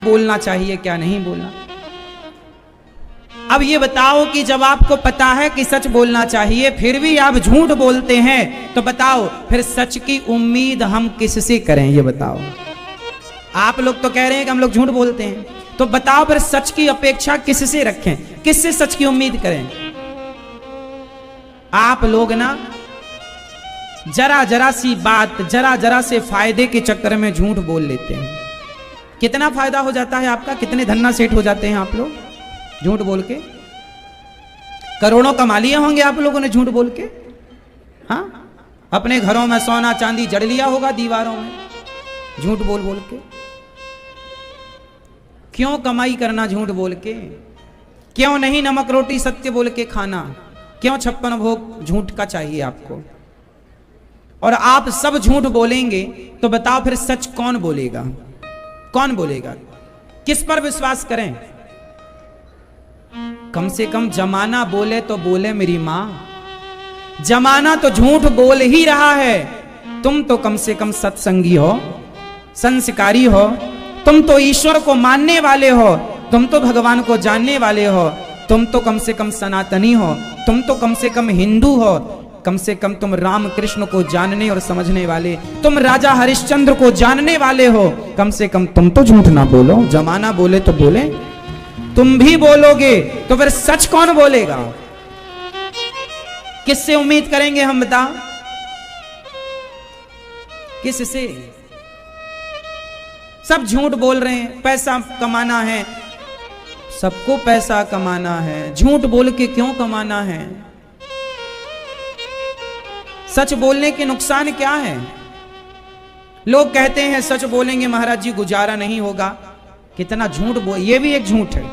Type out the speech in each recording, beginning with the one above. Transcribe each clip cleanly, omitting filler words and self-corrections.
बोलना चाहिए क्या नहीं बोलना। अब ये बताओ कि जब आपको पता है कि सच बोलना चाहिए फिर भी आप झूठ बोलते हैं, तो बताओ फिर सच की उम्मीद हम किससे करें? ये बताओ। आप लोग तो कह रहे हैं कि हम लोग झूठ बोलते हैं, तो बताओ फिर सच की अपेक्षा किससे रखें, किससे सच की उम्मीद करें? आप लोग ना जरा जरा सी बात, जरा जरा से फायदे के चक्कर में झूठ बोल लेते हैं। कितना फायदा हो जाता है आपका, कितने धन्ना सेठ हो जाते हैं आप लोग झूठ बोल के। करोड़ों कमा लिए होंगे आप लोगों ने झूठ बोल के। हाँ, अपने घरों में सोना चांदी जड़ लिया होगा दीवारों में झूठ बोल बोल के। क्यों कमाई करना झूठ बोल के? क्यों नहीं नमक रोटी सत्य बोल के खाना? क्यों 56 भोग झूठ का चाहिए आपको? और आप सब झूठ बोलेंगे तो बताओ फिर सच कौन बोलेगा? कौन बोलेगा? किस पर विश्वास करें? कम से कम जमाना बोले तो बोले मेरी मां। जमाना तो झूठ बोल ही रहा है। तुम तो कम से कम सत्संगी हो, संस्कारी हो, तुम तो ईश्वर को मानने वाले हो, तुम तो भगवान को जानने वाले हो, तुम तो कम से कम सनातनी हो, तुम तो कम से कम हिंदू हो, कम से कम तुम राम कृष्ण को जानने और समझने वाले, तुम राजा हरिश्चंद्र को जानने वाले हो, कम से कम तुम तो झूठ ना बोलो। जमाना बोले तो बोले, तुम भी बोलोगे तो फिर सच कौन बोलेगा? किससे उम्मीद करेंगे हम, बताओ? किससे? सब झूठ बोल रहे हैं, पैसा कमाना है, सबको पैसा कमाना है, झूठ बोल के क्यों कमाना है? सच बोलने के नुकसान क्या है? लोग कहते हैं सच बोलेंगे महाराज जी गुजारा नहीं होगा। कितना झूठ बोल, ये भी एक झूठ है।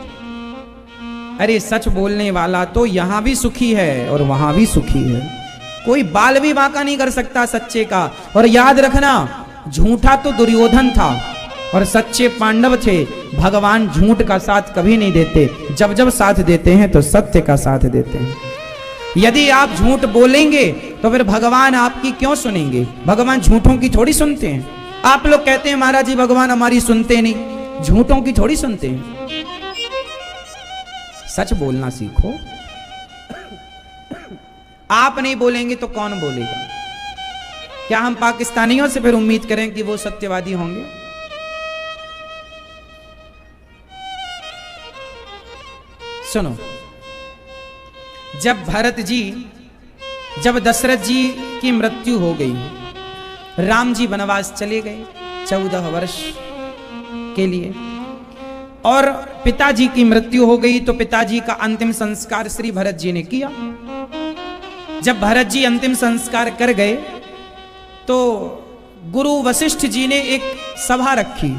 अरे सच बोलने वाला तो यहां भी सुखी है और वहां भी सुखी है। कोई बाल भी बांका नहीं कर सकता सच्चे का। और याद रखना, झूठा तो दुर्योधन था और सच्चे पांडव थे। भगवान झूठ का साथ कभी नहीं देते, जब जब साथ देते हैं तो सत्य का साथ देते हैं। यदि आप झूठ बोलेंगे तो फिर भगवान आपकी क्यों सुनेंगे? भगवान झूठों की थोड़ी सुनते हैं। आप लोग कहते हैं महाराज जी भगवान हमारी सुनते नहीं, झूठों की थोड़ी सुनते हैं। सच बोलना सीखो। आप नहीं बोलेंगे तो कौन बोलेगा? क्या हम पाकिस्तानियों से फिर उम्मीद करें कि वो सत्यवादी होंगे? सुनो, जब दशरथ जी की मृत्यु हो गई, राम जी वनवास चले गए 14 वर्ष के लिए, और पिताजी की मृत्यु हो गई तो पिताजी का अंतिम संस्कार श्री भरत जी ने किया। जब भरत जी अंतिम संस्कार कर गए तो गुरु वशिष्ठ जी ने एक सभा रखी,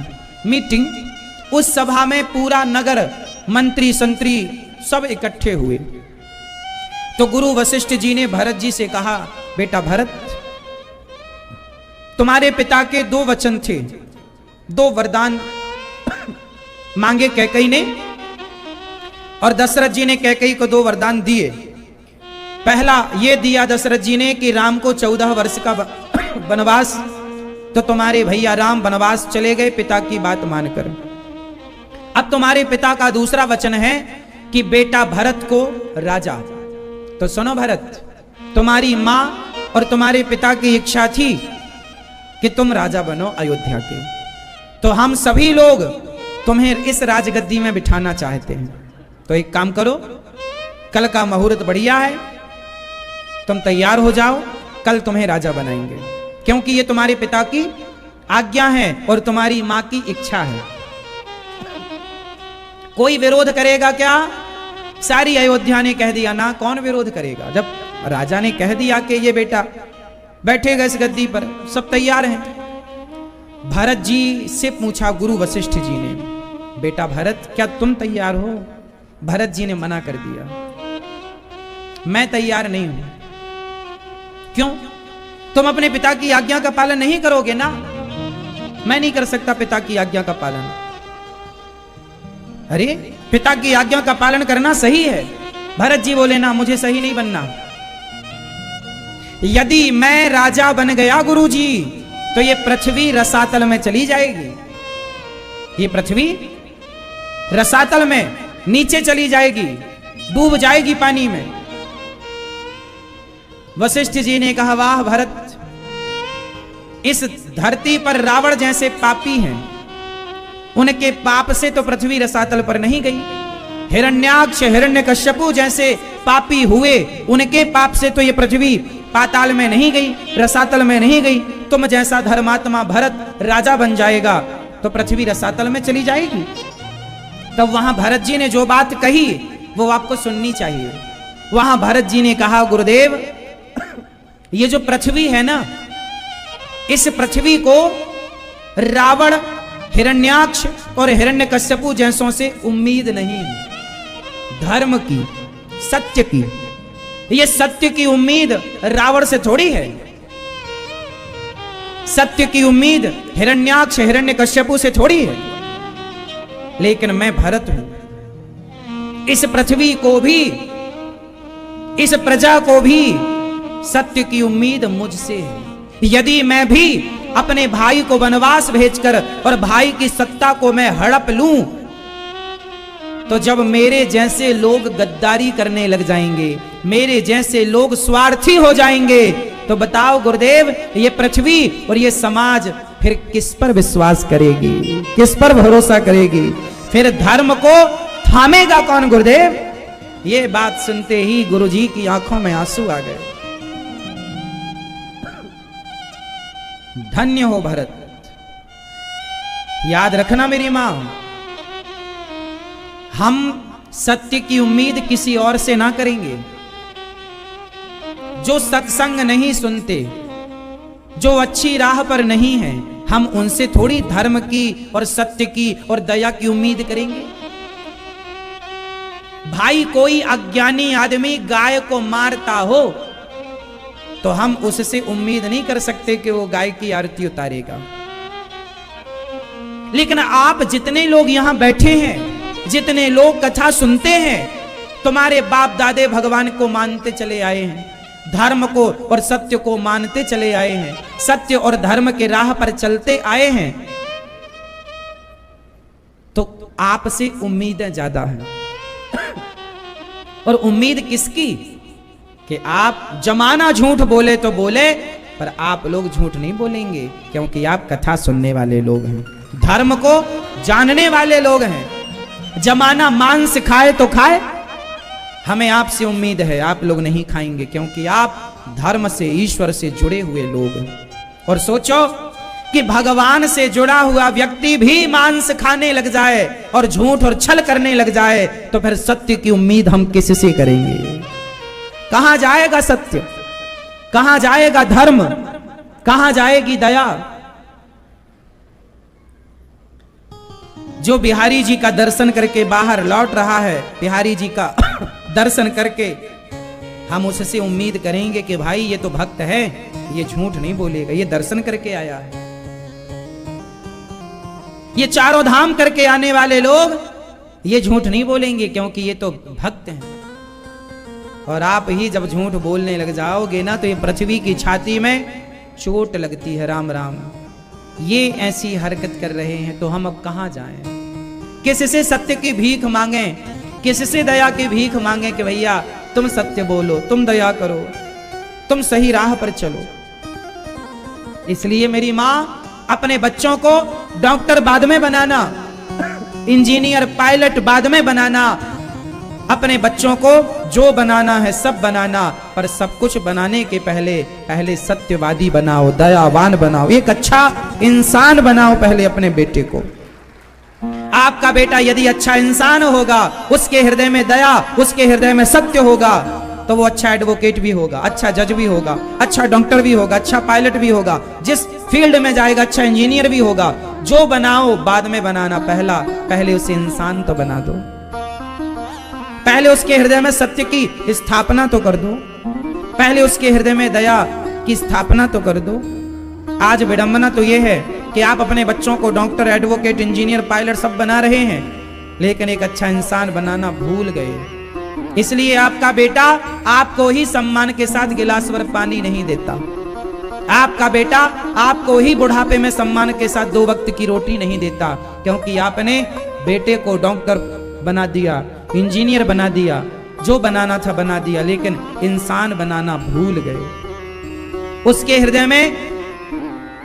मीटिंग। उस सभा में पूरा नगर, मंत्री संतरी सब इकट्ठे हुए। तो गुरु वशिष्ठ जी ने भरत जी से कहा, बेटा भरत, तुम्हारे पिता के 2 वचन थे, 2 वरदान मांगे कैकेयी ने, और दशरथ जी ने कैकेयी को 2 वरदान दिए। पहला ये दिया दशरथ जी ने कि राम को 14 वर्ष का वनवास, तो तुम्हारे भैया राम वनवास चले गए पिता की बात मानकर। अब तुम्हारे पिता का दूसरा वचन है कि बेटा भरत को राजा। तो सुनो भरत, तुम्हारी मां और तुम्हारे पिता की इच्छा थी कि तुम राजा बनो अयोध्या के, तो हम सभी लोग तुम्हें इस राजगद्दी में बिठाना चाहते हैं। तो एक काम करो, कल का मुहूर्त बढ़िया है, तुम तैयार हो जाओ, कल तुम्हें राजा बनाएंगे, क्योंकि ये तुम्हारे पिता की आज्ञा है और तुम्हारी मां की इच्छा है। कोई विरोध करेगा क्या? सारी अयोध्या ने कह दिया ना, कौन विरोध करेगा? जब राजा ने कह दिया कि ये बेटा बैठेगा इस गद्दी पर, सब तैयार हैं। भरत जी से पूछा गुरु वशिष्ठ जी ने, बेटा भरत क्या तुम तैयार हो? भरत जी ने मना कर दिया, मैं तैयार नहीं हूं। क्यों? तुम अपने पिता की आज्ञा का पालन नहीं करोगे ना? मैं नहीं कर सकता पिता की आज्ञा का पालन। अरे पिता की आज्ञा का पालन करना सही है। भरत जी बोले ना, मुझे सही नहीं बनना। यदि मैं राजा बन गया गुरुजी, तो ये पृथ्वी रसातल में चली जाएगी। ये पृथ्वी रसातल में नीचे चली जाएगी, डूब जाएगी पानी में। वशिष्ठ जी ने कहा, वाह भरत, इस धरती पर रावण जैसे पापी हैं, उनके पाप से तो पृथ्वी रसातल पर नहीं गई। हिरण्याक्ष हिरण्यकश्यपु जैसे पापी हुए, उनके पाप से तो ये पृथ्वी पाताल में नहीं गई, रसातल में नहीं गई। तुम जैसा धर्मात्मा भरत राजा बन जाएगा तो पृथ्वी रसातल में चली जाएगी। तब वहां भरत जी ने जो बात कही वो आपको सुननी चाहिए। वहां भरत जी ने कहा, गुरुदेव, ये जो पृथ्वी है ना, इस पृथ्वी को रावण, हिरण्याक्ष और हिरण्यकश्यपु जैसों से उम्मीद नहीं, धर्म की, सत्य की। ये सत्य की उम्मीद रावण से थोड़ी है, सत्य की उम्मीद हिरण्याक्ष हिरण्यकश्यपु से थोड़ी है। लेकिन मैं भरत हूं, इस पृथ्वी को भी, इस प्रजा को भी सत्य की उम्मीद मुझसे है। यदि मैं भी अपने भाई को वनवास भेजकर और भाई की सत्ता को मैं हड़प लूं, तो जब मेरे जैसे लोग गद्दारी करने लग जाएंगे, मेरे जैसे लोग स्वार्थी हो जाएंगे, तो बताओ गुरुदेव, ये पृथ्वी और ये समाज फिर किस पर विश्वास करेगी, किस पर भरोसा करेगी? फिर धर्म को थामेगा कौन गुरुदेव? ये बात सुनते ही गुरुजी की आंखों में आंसू आ गए। धन्य हो भरत, याद रखना मेरी मां, हम सत्य की उम्मीद किसी और से ना करेंगे। जो सत्संग नहीं सुनते, जो अच्छी राह पर नहीं है, हम उनसे थोड़ी धर्म की और सत्य की और दया की उम्मीद करेंगे। भाई कोई अज्ञानी आदमी गाय को मारता हो तो हम उससे उम्मीद नहीं कर सकते कि वो गाय की आरती उतारेगा। लेकिन आप जितने लोग यहां बैठे हैं, जितने लोग कथा सुनते हैं, तुम्हारे बाप दादे भगवान को मानते चले आए हैं, धर्म को और सत्य को मानते चले आए हैं, सत्य और धर्म के राह पर चलते आए हैं, तो आपसे उम्मीदें ज्यादा हैं। और उम्मीद किसकी? कि आप जमाना झूठ बोले तो बोले, पर आप लोग झूठ नहीं बोलेंगे, क्योंकि आप कथा सुनने वाले लोग हैं, धर्म को जानने वाले लोग हैं। जमाना मांस खाए तो खाए, हमें आपसे उम्मीद है आप लोग नहीं खाएंगे, क्योंकि आप धर्म से, ईश्वर से जुड़े हुए लोग हैं। और सोचो कि भगवान से जुड़ा हुआ व्यक्ति भी मांस खाने लग जाए और झूठ और छल करने लग जाए, तो फिर सत्य की उम्मीद हम किससे करेंगे? कहां जाएगा सत्य? कहां जाएगा धर्म? कहां जाएगी दया? जो बिहारी जी का दर्शन करके बाहर लौट रहा है, बिहारी जी का दर्शन करके हम उससे उम्मीद करेंगे कि भाई ये तो भक्त है, ये झूठ नहीं बोलेगा, ये दर्शन करके आया है। ये चारों धाम करके आने वाले लोग ये झूठ नहीं बोलेंगे, क्योंकि ये तो भक्त हैं। और आप ही जब झूठ बोलने लग जाओगे ना, तो ये पृथ्वी की छाती में चोट लगती है। राम राम, ये ऐसी हरकत कर रहे हैं तो हम अब कहां जाएं? किससे सत्य की भीख मांगे, किससे दया की भीख मांगे कि भैया तुम सत्य बोलो, तुम दया करो, तुम सही राह पर चलो। इसलिए मेरी मां, अपने बच्चों को डॉक्टर बाद में बनाना, इंजीनियर, पायलट बाद में बनाना, अपने बच्चों को जो बनाना है सब बनाना, पर सब कुछ बनाने के पहले सत्यवादी बनाओ, दयावान बनाओ, एक अच्छा इंसान बनाओ पहले अपने बेटे को। आपका बेटा यदि अच्छा इंसान होगा, उसके हृदय में दया, उसके हृदय में सत्य होगा, तो वो अच्छा एडवोकेट भी होगा, अच्छा जज भी होगा, अच्छा डॉक्टर भी होगा, अच्छा पायलट भी होगा, जिस फील्ड में जाएगा अच्छा इंजीनियर भी होगा। जो बनाओ बाद में बनाना, पहले उसे इंसान तो बना दो, पहले उसके हृदय में सत्य की स्थापना तो कर दो, पहले उसके हृदय में दया की स्थापना तो कर दो। आज विडंबना तो यह है कि आप अपने बच्चों को डॉक्टर, एडवोकेट, इंजीनियर, पायलट सब बना रहे हैं, लेकिन एक अच्छा इंसान बनाना भूल गए। इसलिए आपका बेटा आपको ही सम्मान के साथ गिलास भर पानी नहीं देता, आपका बेटा आपको ही बुढ़ापे में सम्मान के साथ 2 वक्त की रोटी नहीं देता, क्योंकि आपने बेटे को डॉक्टर बना दिया, इंजीनियर बना दिया, जो बनाना था बना दिया, लेकिन इंसान बनाना भूल गए। उसके हृदय में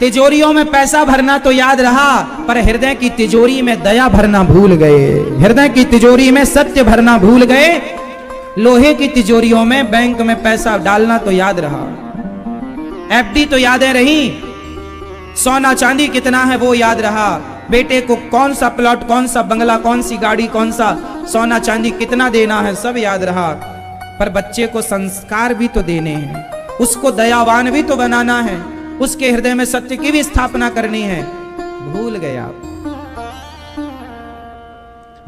तिजोरियों में पैसा भरना तो याद रहा, पर हृदय की तिजोरी में दया भरना भूल गए। हृदय की तिजोरी में सत्य भरना भूल गए। लोहे की तिजोरियों में बैंक में पैसा डालना तो याद रहा, एफडी तो यादें रही, सोना चांदी कितना है वो याद रहा, बेटे को कौन सा प्लॉट, कौन सा बंगला, कौन सी गाड़ी, कौन सा सोना चांदी कितना देना है, सब याद रहा। पर बच्चे को संस्कार भी तो देने हैं, उसको दयावान भी तो बनाना है, उसके हृदय में सत्य की भी स्थापना करनी है। भूल गए आप।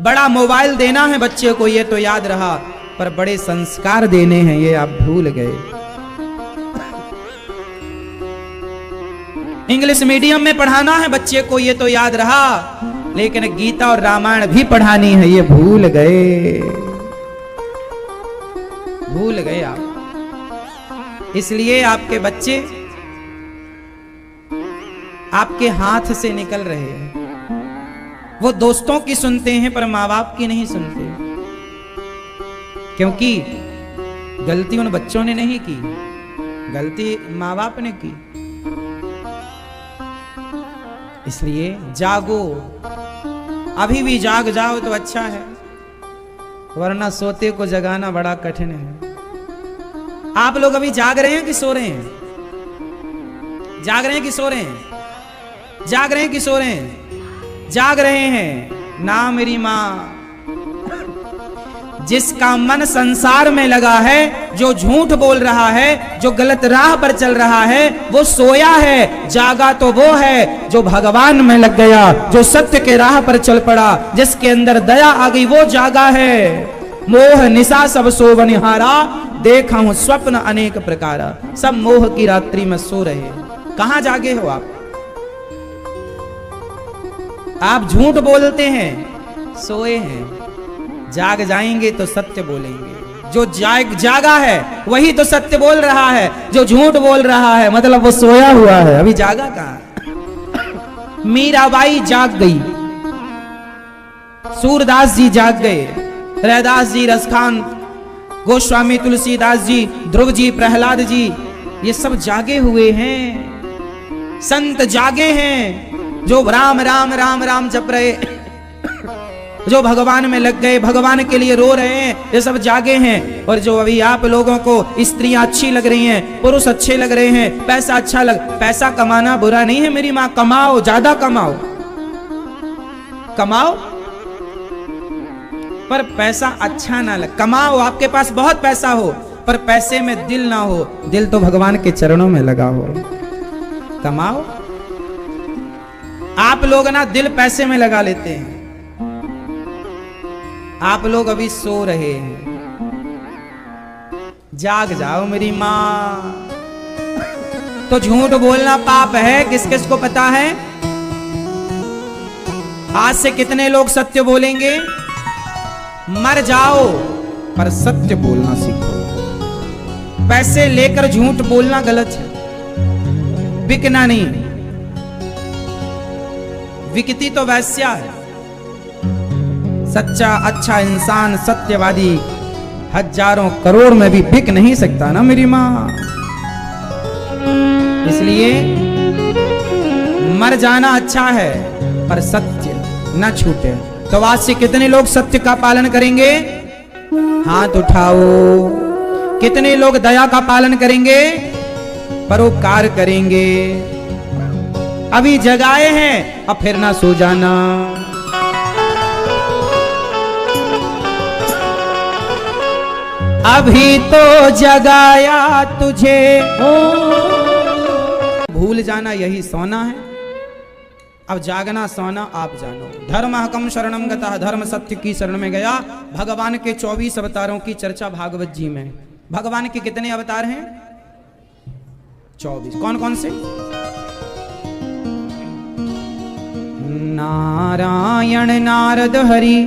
बड़ा मोबाइल देना है बच्चे को, ये तो याद रहा, पर बड़े संस्कार देने हैं, ये आप भूल गए। इंग्लिश मीडियम में पढ़ाना है बच्चे को, ये तो याद रहा, लेकिन गीता और रामायण भी पढ़ानी है, ये भूल गए। भूल गए आप। इसलिए आपके बच्चे आपके हाथ से निकल रहे हैं। वो दोस्तों की सुनते हैं पर माँ बाप की नहीं सुनते, क्योंकि गलती उन बच्चों ने नहीं की, गलती माँ बाप ने की। इसलिए जागो, अभी भी जाग जाओ तो अच्छा है, वरना सोते को जगाना बड़ा कठिन है। आप लोग अभी जाग रहे हैं कि सो रहे हैं? जाग रहे हैं कि सो रहे हैं? जाग रहे हैं कि सो रहे हैं? जाग रहे हैं ना मेरी माँ। जिसका मन संसार में लगा है, जो झूठ बोल रहा है, जो गलत राह पर चल रहा है, वो सोया है। जागा तो वो है जो भगवान में लग गया, जो सत्य के राह पर चल पड़ा, जिसके अंदर दया आ गई, वो जागा है। मोह निशा सब सो बनिहारा, देखा हूं स्वप्न अनेक प्रकारा। सब मोह की रात्रि में सो रहे। कहां जागे हो आप? आप झूठ बोलते हैं, सोए हैं। जाग जाएंगे तो सत्य बोलेंगे। जो जागा है वही तो सत्य बोल रहा है, जो झूठ बोल रहा है मतलब वो सोया हुआ है, अभी जागा कहां? मीराबाई जाग गई, सूरदास जी जाग गए, रैदास जी, रसखान, गोस्वामी तुलसीदास जी, ध्रुव जी, प्रहलाद जी, ये सब जागे हुए हैं। संत जागे हैं, जो राम राम राम राम जप रहे, जो भगवान में लग गए, भगवान के लिए रो रहे हैं, ये सब जागे हैं। और जो अभी आप लोगों को स्त्रियां अच्छी लग रही हैं, पुरुष अच्छे लग रहे हैं, पैसा अच्छा पैसा कमाना बुरा नहीं है मेरी माँ, कमाओ, ज्यादा कमाओ, कमाओ, पर पैसा अच्छा ना लग। कमाओ, आपके पास बहुत पैसा हो, पर पैसे में दिल ना हो, दिल तो भगवान के चरणों में लगा हो। कमाओ। आप लोग ना दिल पैसे में लगा लेते हैं। आप लोग अभी सो रहे हैं। जाग जाओ मेरी मां। तो झूठ बोलना पाप है, किस किस को पता है? आज से कितने लोग सत्य बोलेंगे? मर जाओ पर सत्य बोलना सीखो। पैसे लेकर झूठ बोलना गलत है, बिकना नहीं। बिकती तो वैश्या है। सच्चा अच्छा इंसान, सत्यवादी हजारों करोड़ में भी बिक नहीं सकता ना मेरी मां। इसलिए मर जाना अच्छा है, पर सत्य न छूटे। तो आज से कितने लोग सत्य का पालन करेंगे? हाथ उठाओ। कितने लोग दया का पालन करेंगे? परोपकार करेंगे। अभी जगाए हैं, अब फिर ना सो जाना। अभी तो जगाया तुझे, भूल जाना यही सोना है। अब जागना सोना आप जानो। धर्म हकम शरणम गता, धर्म सत्य की शरण में गया। भगवान के 24 अवतारों की चर्चा भागवत जी में। भगवान के कितने अवतार हैं? 24। कौन कौन से? नारायण नारद हरि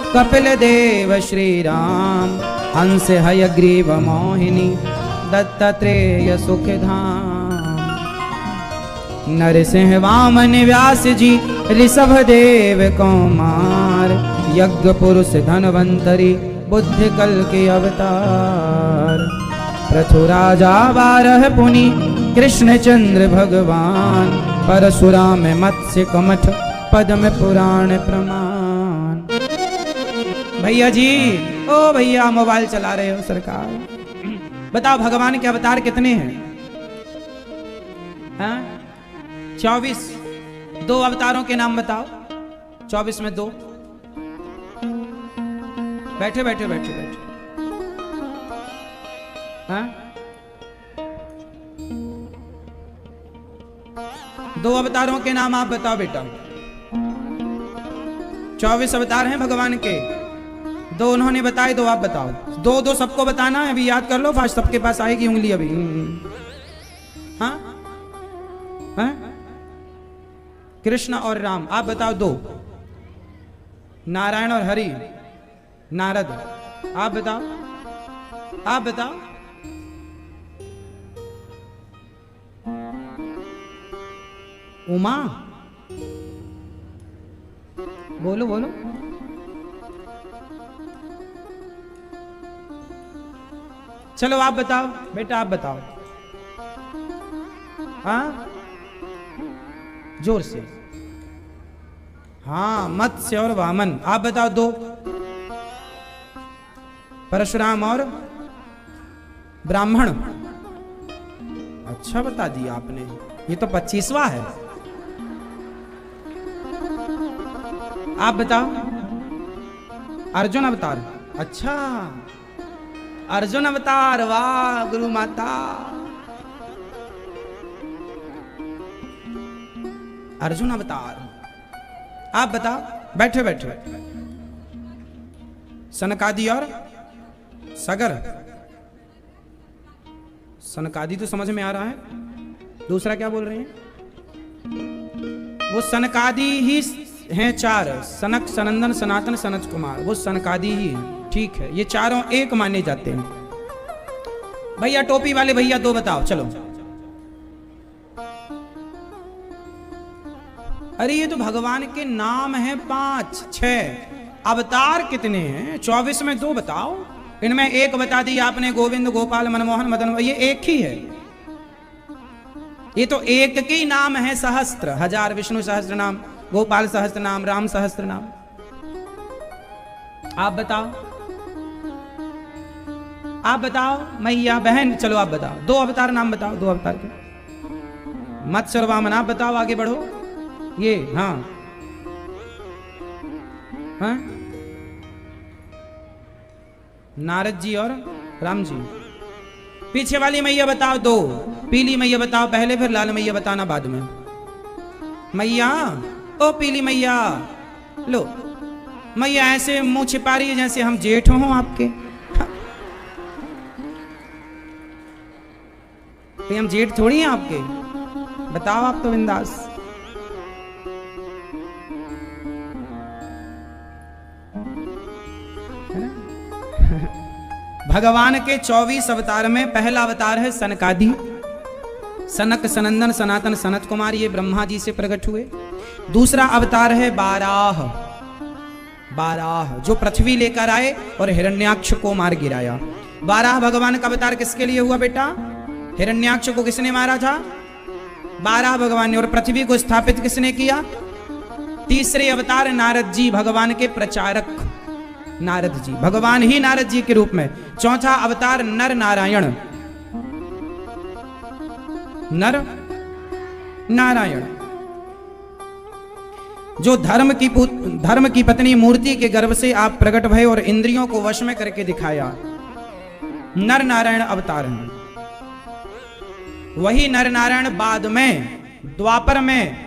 कपिल देव श्री राम, हंस हयग्रीव मोहिनी दत्तात्रेय सुखधाम। नरसिंह वामन व्यास जी ऋषभ देव कौमार, यज्ञ पुरुष धनवंतरी बुद्धि कल के अवतार। प्रथु राजा 12 पुनि कृष्ण चंद्र भगवान। परशुराम मत्स्य कमठ पद में पुराण प्रमाण। भैया जी, ओ भैया मोबाइल चला रहे हो सरकार, बताओ भगवान के अवतार कितने हैं? हाँ? 24। 2 अवतारों के नाम बताओ। 24 में 2। बैठे बैठे बैठे बैठे। हाँ? 2 अवतारों के नाम आप बताओ बेटा। 24 अवतार हैं भगवान के। 2 उन्होंने बताए, 2 आप बताओ। 2 सबको बताना है, अभी याद कर लो, फास्ट सबके पास आएगी उंगली अभी। हाँ? हाँ? कृष्ण और राम, आप बताओ 2। नारायण और हरि, नारद, आप बताओ। आप बताओ। उमा, बोलो बोलो। चलो आप बताओ बेटा, आप बताओ। हाँ, जोर से। हाँ, मत्स्य और वामन, आप बताओ 2। परशुराम और ब्राह्मण, अच्छा बता दिया आपने, ये तो 25वां है। आप बताओ। अर्जुन अवतार, अच्छा अर्जुन अवतार, वाह गुरु माता। अर्जुन अवतार, आप बताओ। बैठे बैठे। सनकादि और सगर। सनकादि तो समझ में आ रहा है, दूसरा क्या बोल रहे हैं? वो सनकादि ही हैं 4, सनक, सनंदन, सनातन, सनत कुमार, वो सनकादि ही हैं। ठीक है, ये चारों एक माने जाते हैं। भैया टोपी वाले भैया 2 बताओ। चलो। अरे ये तो भगवान के नाम हैं 5, 6, अवतार कितने हैं? 24 में 2 बताओ। इनमें 1 बता दिया आपने, गोविंद, गोपाल, मनमोहन, मदन, ये 1 ही है। ये तो एक के नाम है सहस्त्र, 1000 विष्णु सहस्त्र नाम, गोपाल सहस्त्र नाम, राम सहस्त्र नाम। आप बताओ। आप बताओ मैया बहन, चलो आप बताओ। 2 अवतार नाम बताओ, 2 अवतार के। मत्स्य और वामन, आप बताओ, आगे बढ़ो। ये हाँ हाँ, नारद जी और राम जी। पीछे वाली मैया बताओ 2। पीली मैया बताओ पहले, फिर लाल मैया बताना बाद में। मैया, ओ पीली मैया, लो मैया ऐसे मुंह छिपा रही है जैसे हम जेठ हों आपके। हम जेठ थोड़ी हैं आपके, बताओ आप तो बिंदास। भगवान के 24 अवतार में पहला अवतार है सनकादि। सनक, सनंदन, सनातन, सनत कुमार, ये ब्रह्मा जी से प्रकट हुए। दूसरा अवतार है बाराह। बाराह जो पृथ्वी लेकर आए और हिरण्याक्ष को मार गिराया। बाराह भगवान का अवतार किसके लिए हुआ बेटा? हिरण्याक्ष को किसने मारा था? बाराह भगवान ने। और पृथ्वी को स्थापित किसने किया? तीसरे अवतार नारद जी, भगवान के प्रचारक नारद जी, भगवान ही नारद जी के रूप में। चौथा अवतार नर नारायण। नर नारायण जो धर्म की पत्नी मूर्ति के गर्भ से आप प्रकट भय और इंद्रियों को वश में करके दिखाया, नर नारायण अवतार हैं। वही नर नारायण बाद में द्वापर में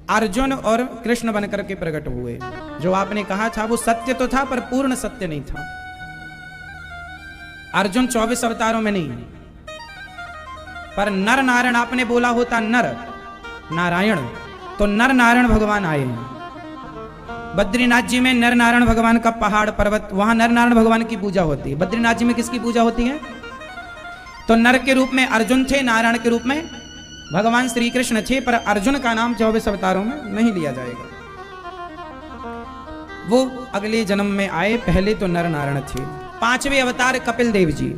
अर्जुन और कृष्ण बनकर के प्रकट हुए। जो आपने कहा था वो सत्य तो था पर पूर्ण सत्य नहीं था। अर्जुन 24 अवतारों में नहीं, पर नर नारायण आपने बोला होता नर नारायण, तो नर नारायण भगवान आए हैं। बद्रीनाथ जी में नर नारायण भगवान का पहाड़ पर्वत, वहां नर नारायण भगवान की पूजा होती है। बद्रीनाथ जी में किसकी पूजा होती है? तो नर के रूप में अर्जुन थे, नारायण के रूप में भगवान श्री कृष्ण थे, पर अर्जुन का नाम 24 अवतारों में नहीं लिया जाएगा। वो अगले जन्म में आए, पहले तो नर नारायण थे। 5वें अवतार कपिल देव जी।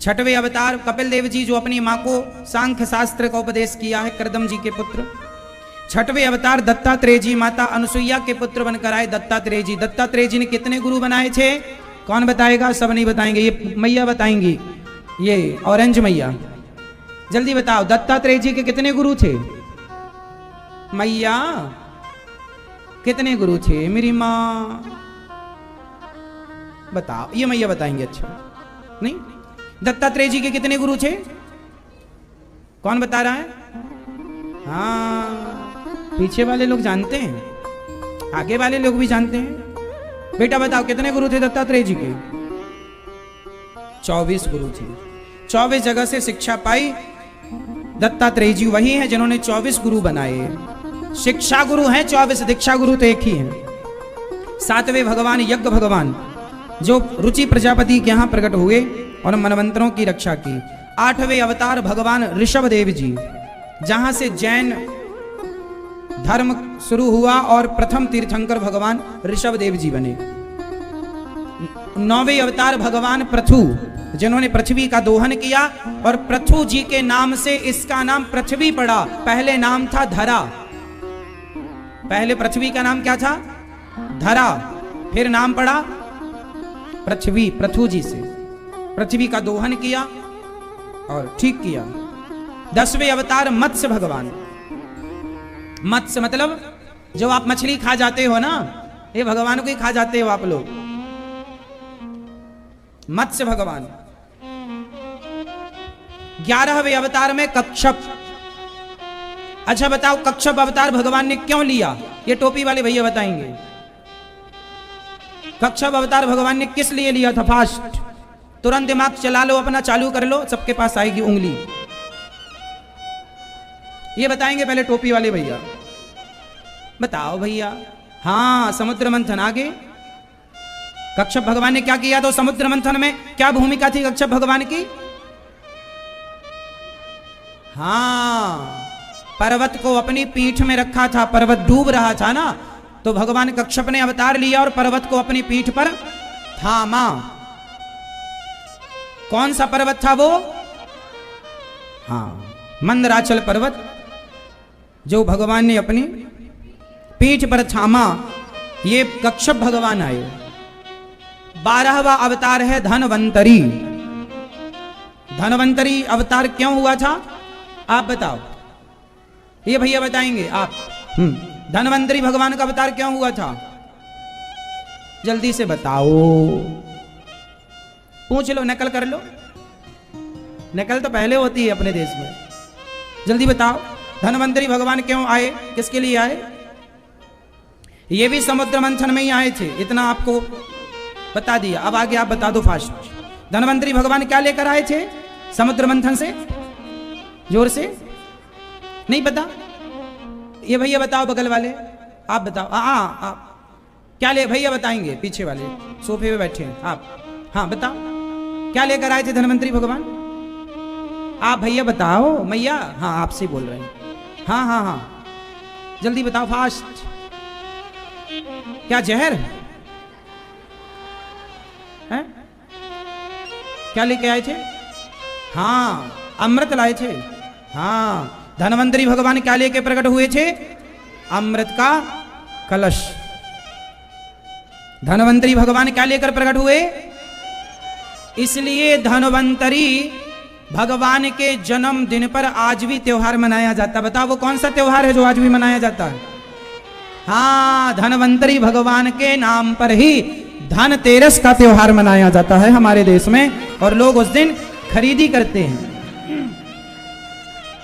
6वें अवतार कपिल देव जी जो अपनी माँ को सांख्य शास्त्र का उपदेश किया है, करदम जी के पुत्र। 6वें अवतार दत्तात्रेय जी, माता अनुसुईया के पुत्र बनकर आए दत्तात्रेय जी। दत्तात्रेय जी ने कितने गुरु बनाए थे? कौन बताएगा? सब नहीं बताएंगे, ये मैया बताएंगी, ये ऑरेंज मैया। जल्दी बताओ, दत्तात्रेय जी के कितने गुरु थे? मैया कितने गुरु थे? मेरी माँ बताओ, ये मैया बताएंगे। अच्छा नहीं, दत्तात्रेय जी के कितने गुरु थे? कौन बता रहा है? हाँ, पीछे वाले लोग जानते हैं, आगे वाले लोग भी जानते हैं। बेटा बताओ कितने गुरु थे दत्तात्रेय जी के? 24 गुरु थे। 24 जगह से शिक्षा पाई। दत्तात्रेय जी वही हैं जिन्होंने 24 गुरु बनाए। शिक्षा गुरु हैं 24, दीक्षा गुरु तो एक ही हैं। 7वें भगवान यज्ञ भगवान जो रुचि प्रजापति के यहां प्रकट हुए और मनवंतरों की रक्षा की। 8वें अवतार भगवान ऋषभ देव जी, जहां से जैन धर्म शुरू हुआ और प्रथम तीर्थंकर भगवान ऋषभ देव जी बने। 9वें अवतार भगवान पृथु, जिन्होंने पृथ्वी का दोहन किया और पृथु जी के नाम से इसका नाम पृथ्वी पड़ा। पहले नाम था धरा, पहले पृथ्वी का नाम क्या था? धरा, फिर नाम पड़ा पृथ्वी, पृथु जी से पृथ्वी का दोहन किया और ठीक किया। 10वें अवतार मत्स्य भगवान। मत्स्य मतलब जो आप मछली खा जाते हो ना, ये भगवान को ही खा जाते हो आप लोग। मत्स्य भगवान। 11वें अवतार में कच्छप। अच्छा बताओ, कच्छप अवतार भगवान ने क्यों लिया? ये टोपी वाले भैया बताएंगे। कच्छप अवतार भगवान ने किस लिए लिया था? फास्ट, तुरंत दिमाग चला लो अपना, चालू कर लो, सबके पास आएगी उंगली। ये बताएंगे पहले टोपी वाले भैया। बताओ भैया। हाँ, समुद्र मंथन। आगे कच्छप भगवान ने क्या किया? तो समुद्र मंथन में क्या भूमिका थी कच्छप भगवान की? हाँ, पर्वत को अपनी पीठ में रखा था, पर्वत डूब रहा था ना, तो भगवान कच्छप ने अवतार लिया और पर्वत को अपनी पीठ पर थामा। कौन सा पर्वत था वो? हाँ, मंदराचल पर्वत, जो भगवान ने अपनी पीठ पर थामा। ये कच्छप भगवान आए। 12वां अवतार है धनवंतरी। धनवंतरी अवतार क्यों हुआ था? आप बताओ, ये भैया बताएंगे आप। धनवंतरी भगवान का अवतार क्यों हुआ था? जल्दी से बताओ, पूछ लो, नकल कर लो। नकल तो पहले होती है अपने देश में। जल्दी बताओ, धनवंतरी भगवान क्यों आए, किसके लिए आए? ये भी समुद्र मंथन में ही आए थे, इतना आपको बता दिया। अब आगे आप बता दो फास्ट। धनवंतरी भगवान क्या लेकर आए थे समुद्र मंथन से? जोर से नहीं पता? ये भैया बताओ, बगल वाले आप बताओ। आप क्या ले? भैया बताएंगे, पीछे वाले सोफे पे बैठे हैं आप। हाँ बताओ, क्या लेकर आए थे धनवंतरी भगवान? आप भैया बताओ। मैया? हाँ, आपसे बोल रहे हैं। हाँ हाँ हाँ, जल्दी बताओ फास्ट। क्या जहर है? क्या लेके आए थे? हाँ, अमृत लाए थे। हाँ, धनवंतरी भगवान क्या लेके प्रकट हुए थे? अमृत का कलश। धनवंतरी भगवान क्या लेकर प्रकट हुए? इसलिए धनवंतरी भगवान के जन्मदिन पर आज भी त्योहार मनाया जाता। बताओ वो कौन सा त्योहार है जो आज भी मनाया जाता है? हाँ, धनवंतरी भगवान के नाम पर ही धनतेरस का त्योहार मनाया जाता है हमारे देश में, और लोग उस दिन खरीदी करते हैं।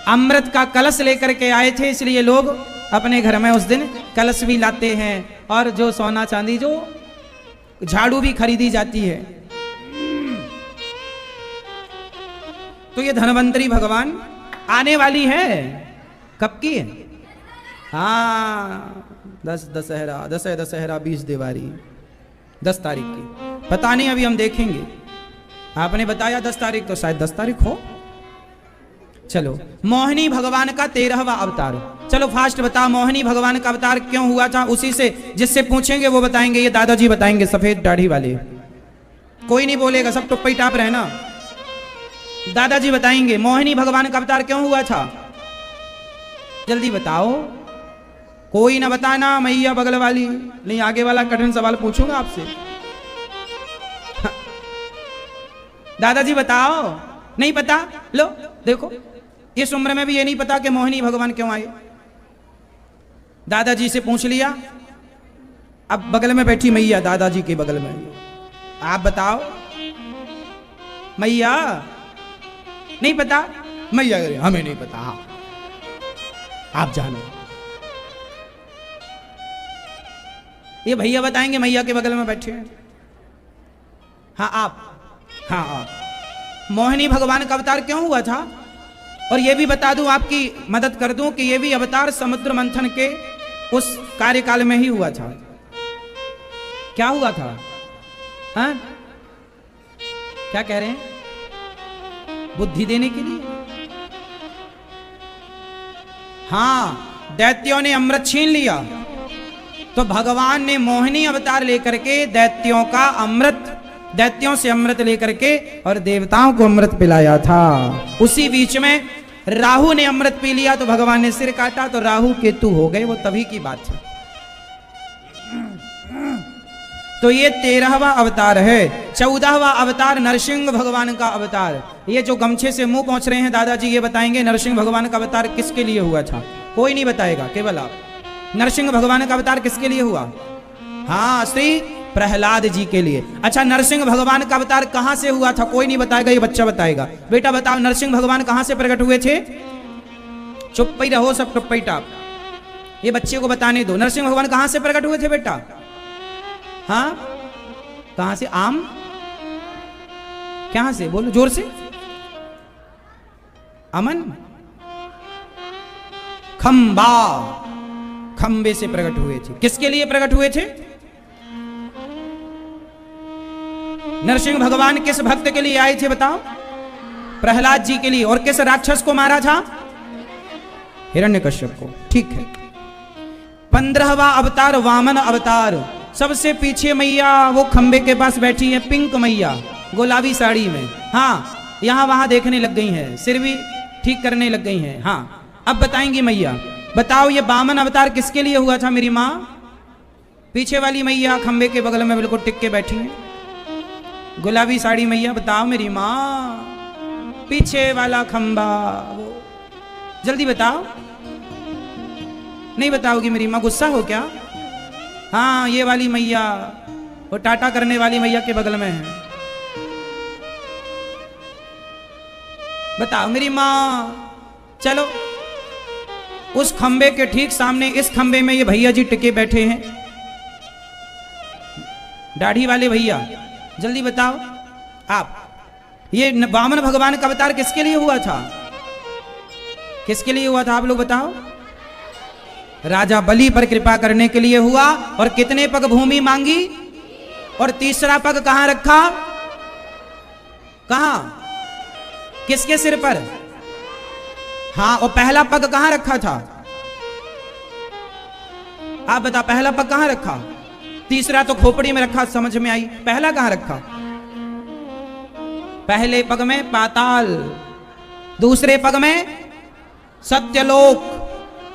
अमृत का कलश लेकर के आए थे, इसलिए लोग अपने घर में उस दिन कलश भी लाते हैं, और जो सोना चांदी, जो झाड़ू भी खरीदी जाती है। तो ये धनवंतरी भगवान आने वाली है। कब की है? हाँ, दशहरा 20 दिवाली 10 तारीख की। पता नहीं, अभी हम देखेंगे। आपने बताया 10 तारीख, तो शायद 10 तारीख हो। चलो, मोहिनी भगवान का 13वां अवतार। चलो फास्ट बताओ, मोहिनी भगवान का अवतार क्यों हुआ था? उसी से जिससे पूछेंगे वो बताएंगे, ये दादाजी बताएंगे, सफेद दाढ़ी वाले। कोई नहीं बोलेगा, सब टुप्पी टाप रहे ना। दादाजी बताएंगे मोहिनी भगवान का अवतार क्यों हुआ था, जल्दी बताओ। कोई ना बताना, मैया बगल वाली नहीं, आगे वाला कठिन सवाल पूछूंगा आपसे। दादाजी बताओ, नहीं पता? लो देखो, इस उम्र में भी ये नहीं पता कि मोहिनी भगवान क्यों आए। दादाजी से पूछ लिया, अब बगल में बैठी मैया, दादाजी के बगल में, आप बताओ। मैया नहीं पता? मैया हमें नहीं पता, हाँ आप जानो। ये भैया बताएंगे, मैया के बगल में बैठे हैं। हाँ आप, हाँ आप। मोहिनी भगवान का अवतार क्यों हुआ था? और ये भी बता दूं, आपकी मदद कर दूं कि ये भी अवतार समुद्र मंथन के उस कार्यकाल में ही हुआ था। क्या हुआ था? हाँ क्या कह रहे हैं? बुद्धि देने के लिए? हाँ, दैत्यों ने अमृत छीन लिया तो भगवान ने मोहिनी अवतार लेकर के दैत्यों का अमृत, दैत्यों से अमृत लेकर के और देवताओं को अमृत पिलाया था। उसी बीच में राहु ने अमृत पी लिया तो भगवान ने सिर काटा तो राहु केतु हो गए, वो तभी की बात है। तो ये 13वां अवतार है। 14वां अवतार नरसिंह भगवान का अवतार। ये जो गमछे से मुंह पहुंच रहे हैं दादाजी, ये बताएंगे नरसिंह भगवान का अवतार किसके लिए हुआ था? कोई नहीं बताएगा, केवल आप। नरसिंह भगवान का अवतार किसके लिए हुआ? हाँ, श्री प्रहलाद जी के लिए। अच्छा, नरसिंह भगवान का अवतार कहां से हुआ था? कोई नहीं बताएगा, ये बच्चा बताएगा। बेटा बताओ, नरसिंह भगवान कहां से प्रकट हुए थे? चुप ही रहो सब, टुप्पी टाप। ये बच्चे को बताने दो, नरसिंह भगवान कहां से प्रकट हुए थे बेटा? हाँ, कहां से? आम? कहां से? बोलो जोर से। अमन? खंबा, खंबे से प्रकट हुए थे। किसके लिए प्रकट हुए थे? नरसिंह भगवान किस भक्त के लिए आए थे बताओ? प्रहलाद जी के लिए। और किस राक्षस को मारा था? हिरण्यकश्यप को। ठीक है। 15वां अवतार वामन अवतार। सबसे पीछे मैया वो खंबे के पास बैठी है, पिंक मैया, गुलाबी साड़ी में। हाँ, यहां वहां देखने लग गई हैं, सिर भी ठीक करने लग गई हैं। हाँ, अब बताएंगी मैया। बताओ, ये वामन अवतार किसके लिए हुआ था मेरी माँ? पीछे वाली मैया खंबे के बगल में बिल्कुल टिक के बैठी है, गुलाबी साड़ी मैया। बताओ मेरी माँ, पीछे वाला खंबा वो, जल्दी बताओ। नहीं बताओगी मेरी माँ? गुस्सा हो क्या? हाँ, ये वाली मैया, वो टाटा करने वाली मैया के बगल में है। बताओ मेरी माँ। चलो, उस खंबे के ठीक सामने, इस खंबे में ये भैया जी टिके बैठे हैं, दाढ़ी वाले भैया। जल्दी बताओ आप, ये वामन भगवान का अवतार किसके लिए हुआ था? किसके लिए हुआ था आप लोग बताओ? राजा बलि पर कृपा करने के लिए हुआ। और कितने पग भूमि मांगी? और तीसरा पग कहां रखा? कहां? किसके सिर पर? हाँ, और पहला पग कहां रखा था? आप बता, पहला पग कहां रखा? तीसरा तो खोपड़ी में रखा, समझ में आई। पहला कहां रखा? पहले पग में पाताल, दूसरे पग में सत्यलोक,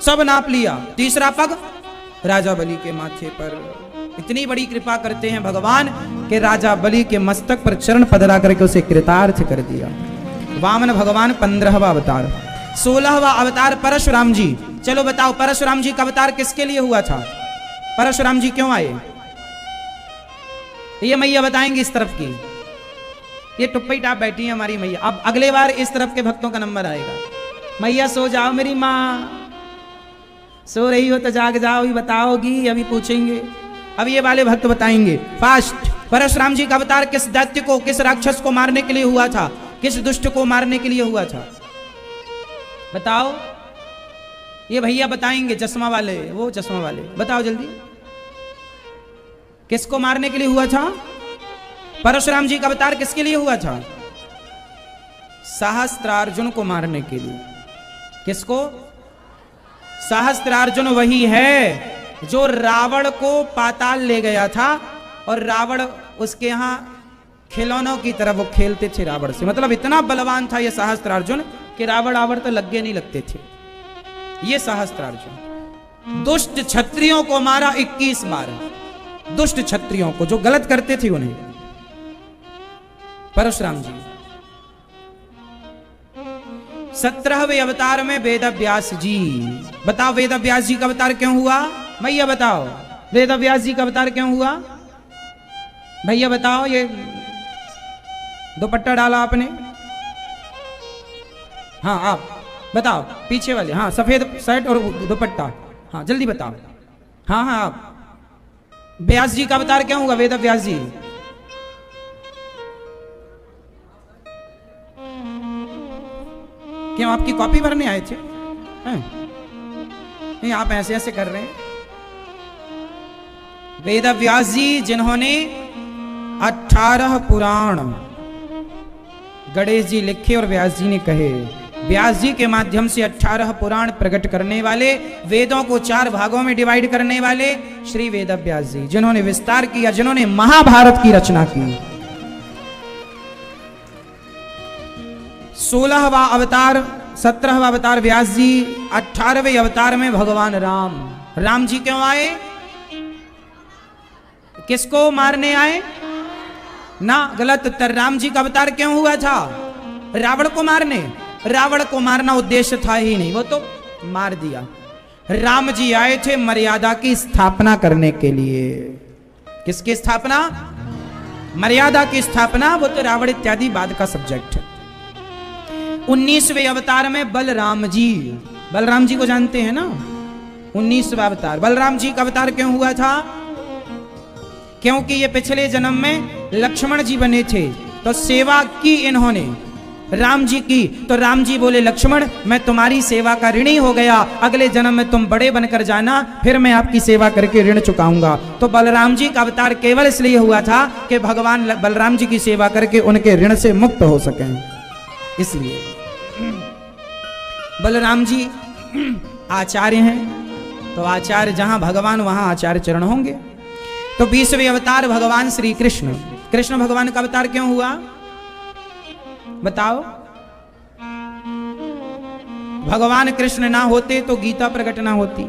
सब नाप लिया। तीसरा पग राजा बलि के माथे पर। इतनी बड़ी कृपा करते हैं भगवान कि राजा बलि के मस्तक पर चरण पधरा करके उसे कृतार्थ कर दिया। वामन भगवान 15वां अवतार। 16वां अवतार परशुराम जी। चलो बताओ, परशुराम जी का अवतार किसके लिए हुआ था? परशुराम जी क्यों आए? ये मैया बताएंगे इस तरफ की। ये टुप्पी टाप बैठी है हमारी मैया। अब अगले बार इस तरफ के भक्तों का नंबर आएगा। मैया सो जाओ मेरी माँ, सो रही हो तो जाग जाओ, ही बताओगी, अभी पूछेंगे। अब ये वाले भक्त बताएंगे फास्ट। परशुराम जी का अवतार किस दैत्य को, किस राक्षस को मारने के लिए हुआ था? किस दुष्ट को मारने के लिए हुआ था? बताओ। ये भैया बताएंगे, चश्मा वाले, वो चश्मा वाले। बताओ जल्दी, किसको मारने के लिए हुआ था? परशुराम जी का अवतार किसके लिए हुआ था? सहस्त्रार्जुन को मारने के लिए। किसको? सहस्त्रार्जुन वही है जो रावण को पाताल ले गया था और रावण उसके यहां खिलौनों की तरह वो खेलते थे रावण से। मतलब इतना बलवान था ये सहस्त्रार्जुन कि रावण तो लगे नहीं लगते थे। ये सहस्त्रार्जुन दुष्ट क्षत्रियों को मारा 21 बार, दुष्ट क्षत्रियों को जो गलत करते थे उन्हें। परशुराम जी 17वें अवतार में वेद व्यास जी। बताओ वेद व्यास जी का अवतार क्यों हुआ? भैया बताओ वेद व्यास जी का अवतार क्यों हुआ? भैया बताओ। ये दुपट्टा डाला आपने? हाँ आप बताओ, पीछे वाले। हाँ सफेद शर्ट और दुपट्टा, हाँ जल्दी बताओ। हाँ हाँ आप व्यास जी का अवतार क्यों हुआ? वेद व्यास जी क्यों आपकी कॉपी भरने आए थे? नहीं आप ऐसे ऐसे कर रहे हैं। वेद व्यास जी जिन्होंने 18 पुराण गणेश जी लिखे और व्यास जी ने कहे। व्यास जी के माध्यम से 18 पुराण प्रकट करने वाले, वेदों को 4 भागों में डिवाइड करने वाले श्री वेद व्यास जी, जिन्होंने विस्तार किया, जिन्होंने महाभारत की रचना की। 16वां अवतार 17वां अवतार व्यास जी, 18वें अवतार में भगवान राम। राम जी क्यों आए? किसको मारने आए? ना, गलत उत्तर। राम जी का अवतार क्यों हुआ था? रावण को मारने। रावण को मारना उद्देश्य था ही नहीं, वो तो मार दिया। राम जी आए थे मर्यादा की स्थापना करने के लिए। किसकी स्थापना? मर्यादा की स्थापना। वो तो रावण इत्यादि बाद का सब्जेक्ट है। 19वें अवतार में बलराम जी। बलराम जी को जानते हैं ना? 19वां अवतार बलराम जी का अवतार क्यों हुआ था? क्योंकि ये पिछले जन्म में लक्ष्मण जी बने थे, तो सेवा की इन्होंने राम जी की। तो राम जी बोले लक्ष्मण मैं तुम्हारी सेवा का ऋणी हो गया, अगले जन्म में तुम बड़े बनकर जाना, फिर मैं आपकी सेवा करके ऋण चुकाऊंगा। तो बलराम जी का अवतार केवल इसलिए हुआ था कि भगवान बलराम जी की सेवा करके उनके ऋण से मुक्त हो सकें, इसलिए। बलराम जी आचार्य हैं, तो आचार्य जहां भगवान वहां आचार्य चरण होंगे। तो 20वें अवतार भगवान श्री कृष्ण। कृष्ण भगवान का अवतार क्यों हुआ? बताओ। भगवान कृष्ण ना होते तो गीता प्रकट ना होती।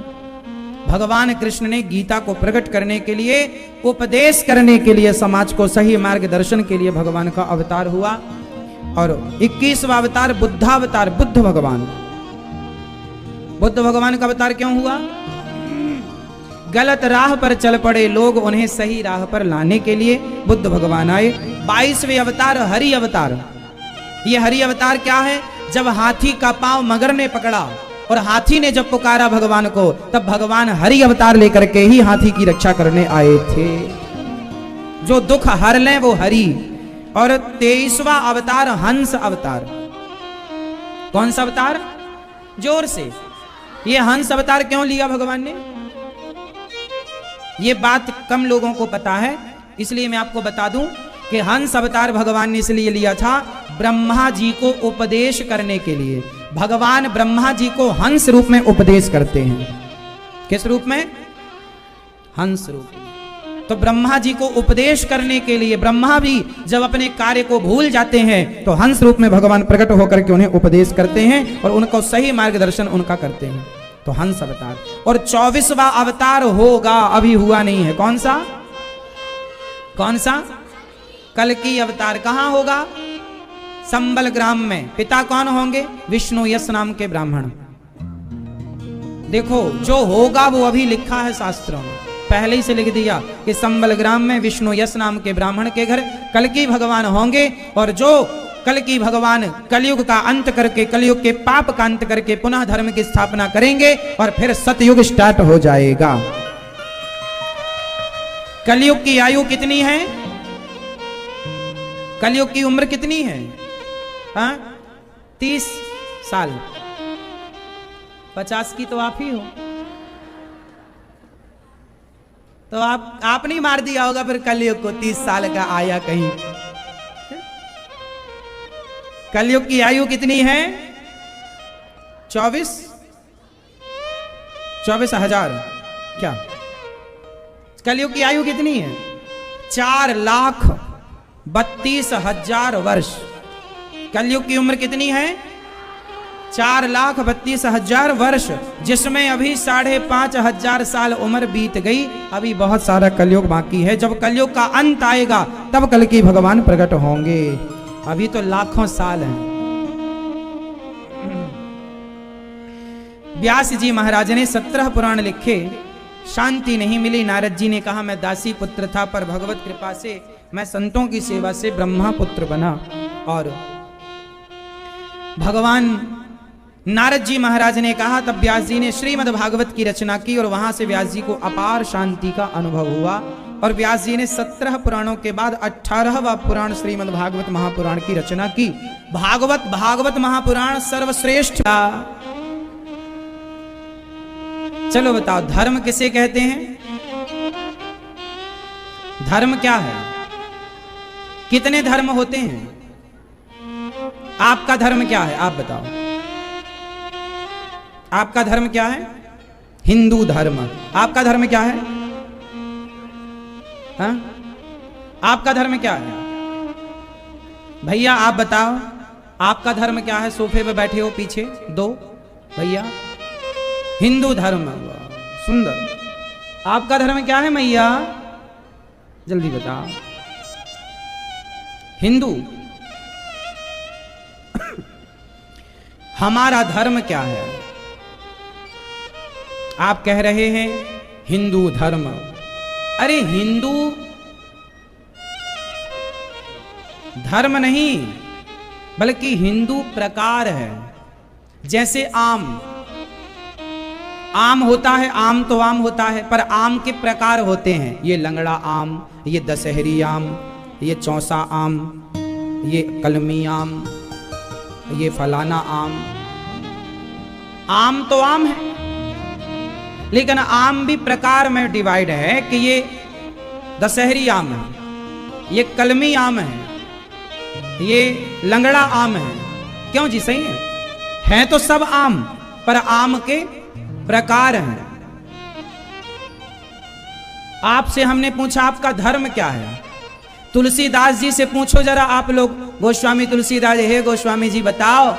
भगवान कृष्ण ने गीता को प्रकट करने के लिए, उपदेश करने के लिए, समाज को सही मार्गदर्शन के लिए भगवान का अवतार हुआ। और 21वां अवतार बुद्धावतार, बुद्ध भगवान। बुद्ध भगवान का अवतार क्यों हुआ? गलत राह पर चल पड़े लोग, उन्हें सही राह पर लाने के लिए बुद्ध भगवान आए। 22वें अवतार हरि अवतार। ये हरि अवतार क्या है? जब हाथी का पांव मगर ने पकड़ा और हाथी ने जब पुकारा भगवान को, तब भगवान हरि अवतार लेकर के ही हाथी की रक्षा करने आए थे। जो दुख हर लें वो हरि। और 23वां अवतार हंस अवतार। कौन सा अवतार? जोर से। ये हंस अवतार क्यों लिया भगवान ने? ये बात कम लोगों को पता है, इसलिए मैं आपको बता दूं कि हंस अवतार भगवान ने इसलिए लिया था, ब्रह्मा जी को उपदेश करने के लिए। भगवान ब्रह्मा जी को हंस रूप में उपदेश करते हैं। किस रूप में? हंस रूप में। तो ब्रह्मा जी को उपदेश करने के लिए, ब्रह्मा भी जब अपने कार्य को भूल जाते हैं तो हंस रूप में भगवान प्रकट होकर के उन्हें उपदेश करते हैं और उनको सही मार्गदर्शन उनका करते हैं। तो हंस अवतार। और 24वां अवतार होगा, अभी हुआ नहीं है। कौन सा? कौन सा? कल्कि अवतार। कहां होगा? संबल ग्राम में। पिता कौन होंगे? विष्णु यश नाम के ब्राह्मण। देखो जो होगा वो अभी लिखा है शास्त्रों में, पहले ही से लिख दिया कि संबल ग्राम में विष्णु यश नाम के ब्राह्मण के घर कल्कि भगवान होंगे। और जो कल्कि भगवान कलयुग का अंत करके, कलयुग के पाप का अंत करके पुनः धर्म की स्थापना करेंगे और फिर सतयुग स्टार्ट हो जाएगा। कलयुग की आयु कितनी है? कलयुग की उम्र कितनी है? हाँ 30 साल। 50 की तो आप ही हो। तो आप नहीं मार दिया होगा फिर कलयुग को? 30 साल का आया कहीं। कलयुग की आयु कितनी है? 24। 24,000 क्या? कलयुग की आयु कितनी है? 4,32,000 वर्ष। कलयुग की उम्र कितनी है? 4,32,000 वर्ष, जिसमें अभी 5,500 साल उम्र बीत गई। अभी बहुत सारा कलयुग बाकी है। जब कलयुग का अंत आएगा तब कल की भगवान प्रकट होंगे। अभी तो लाखों साल हैं। व्यास जी महाराज ने 17 पुराण लिखे, शांति नहीं मिली। नारद जी ने कहा मैं दासी पुत्र था, पर भगवत कृपा से मैं संतों की सेवा से ब्रह्मा पुत्र बना। और भगवान नारद जी महाराज ने कहा, तब व्यास जी ने श्रीमद् भागवत की रचना की और वहां से व्यास जी को अपार शांति का अनुभव हुआ। और व्यास जी ने 17 पुराणों के बाद 18वां पुराण श्रीमद् भागवत महापुराण की रचना की। भागवत महापुराण सर्वश्रेष्ठ। चलो बताओ, धर्म किसे कहते हैं? धर्म क्या है? कितने धर्म होते हैं? आपका धर्म क्या है? आप बताओ, आपका धर्म क्या है? हिंदू धर्म। आपका धर्म क्या है? हाँ? आपका धर्म क्या है? भैया आप बताओ, आपका धर्म क्या है? सोफे पे बैठे हो पीछे दो भैया। हिंदू धर्म। सुंदर। आपका धर्म क्या है मैया? जल्दी बताओ। हिंदू। हमारा धर्म क्या है? आप कह रहे हैं हिंदू धर्म। अरे हिंदू धर्म नहीं, बल्कि हिंदू प्रकार है। जैसे आम होता है, आम तो आम होता है, पर आम के प्रकार होते हैं। ये लंगड़ा आम, ये दशहरी आम, ये चौसा आम, ये कलमी आम, ये फलाना आम। आम तो आम है, लेकिन आम भी प्रकार में डिवाइड है कि ये दशहरी आम है, ये कलमी आम है, ये लंगड़ा आम है। क्यों जी? सही है तो सब आम, पर आम के प्रकार हैं। आपसे हमने पूछा आपका धर्म क्या है? तुलसीदास जी से पूछो जरा आप लोग। गोस्वामी तुलसीदास, हे गोस्वामी जी बताओ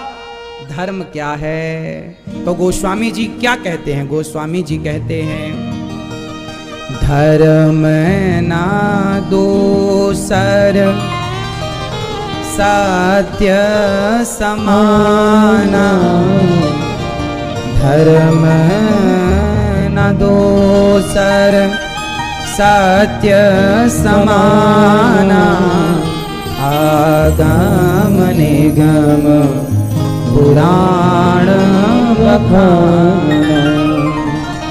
धर्म क्या है? तो गोस्वामी जी क्या कहते हैं? गोस्वामी जी कहते हैं, धर्म ना दोसर सत्य समाना, धर्म न दोसर सत्य समाना, आगम निगम पुराण बखाना।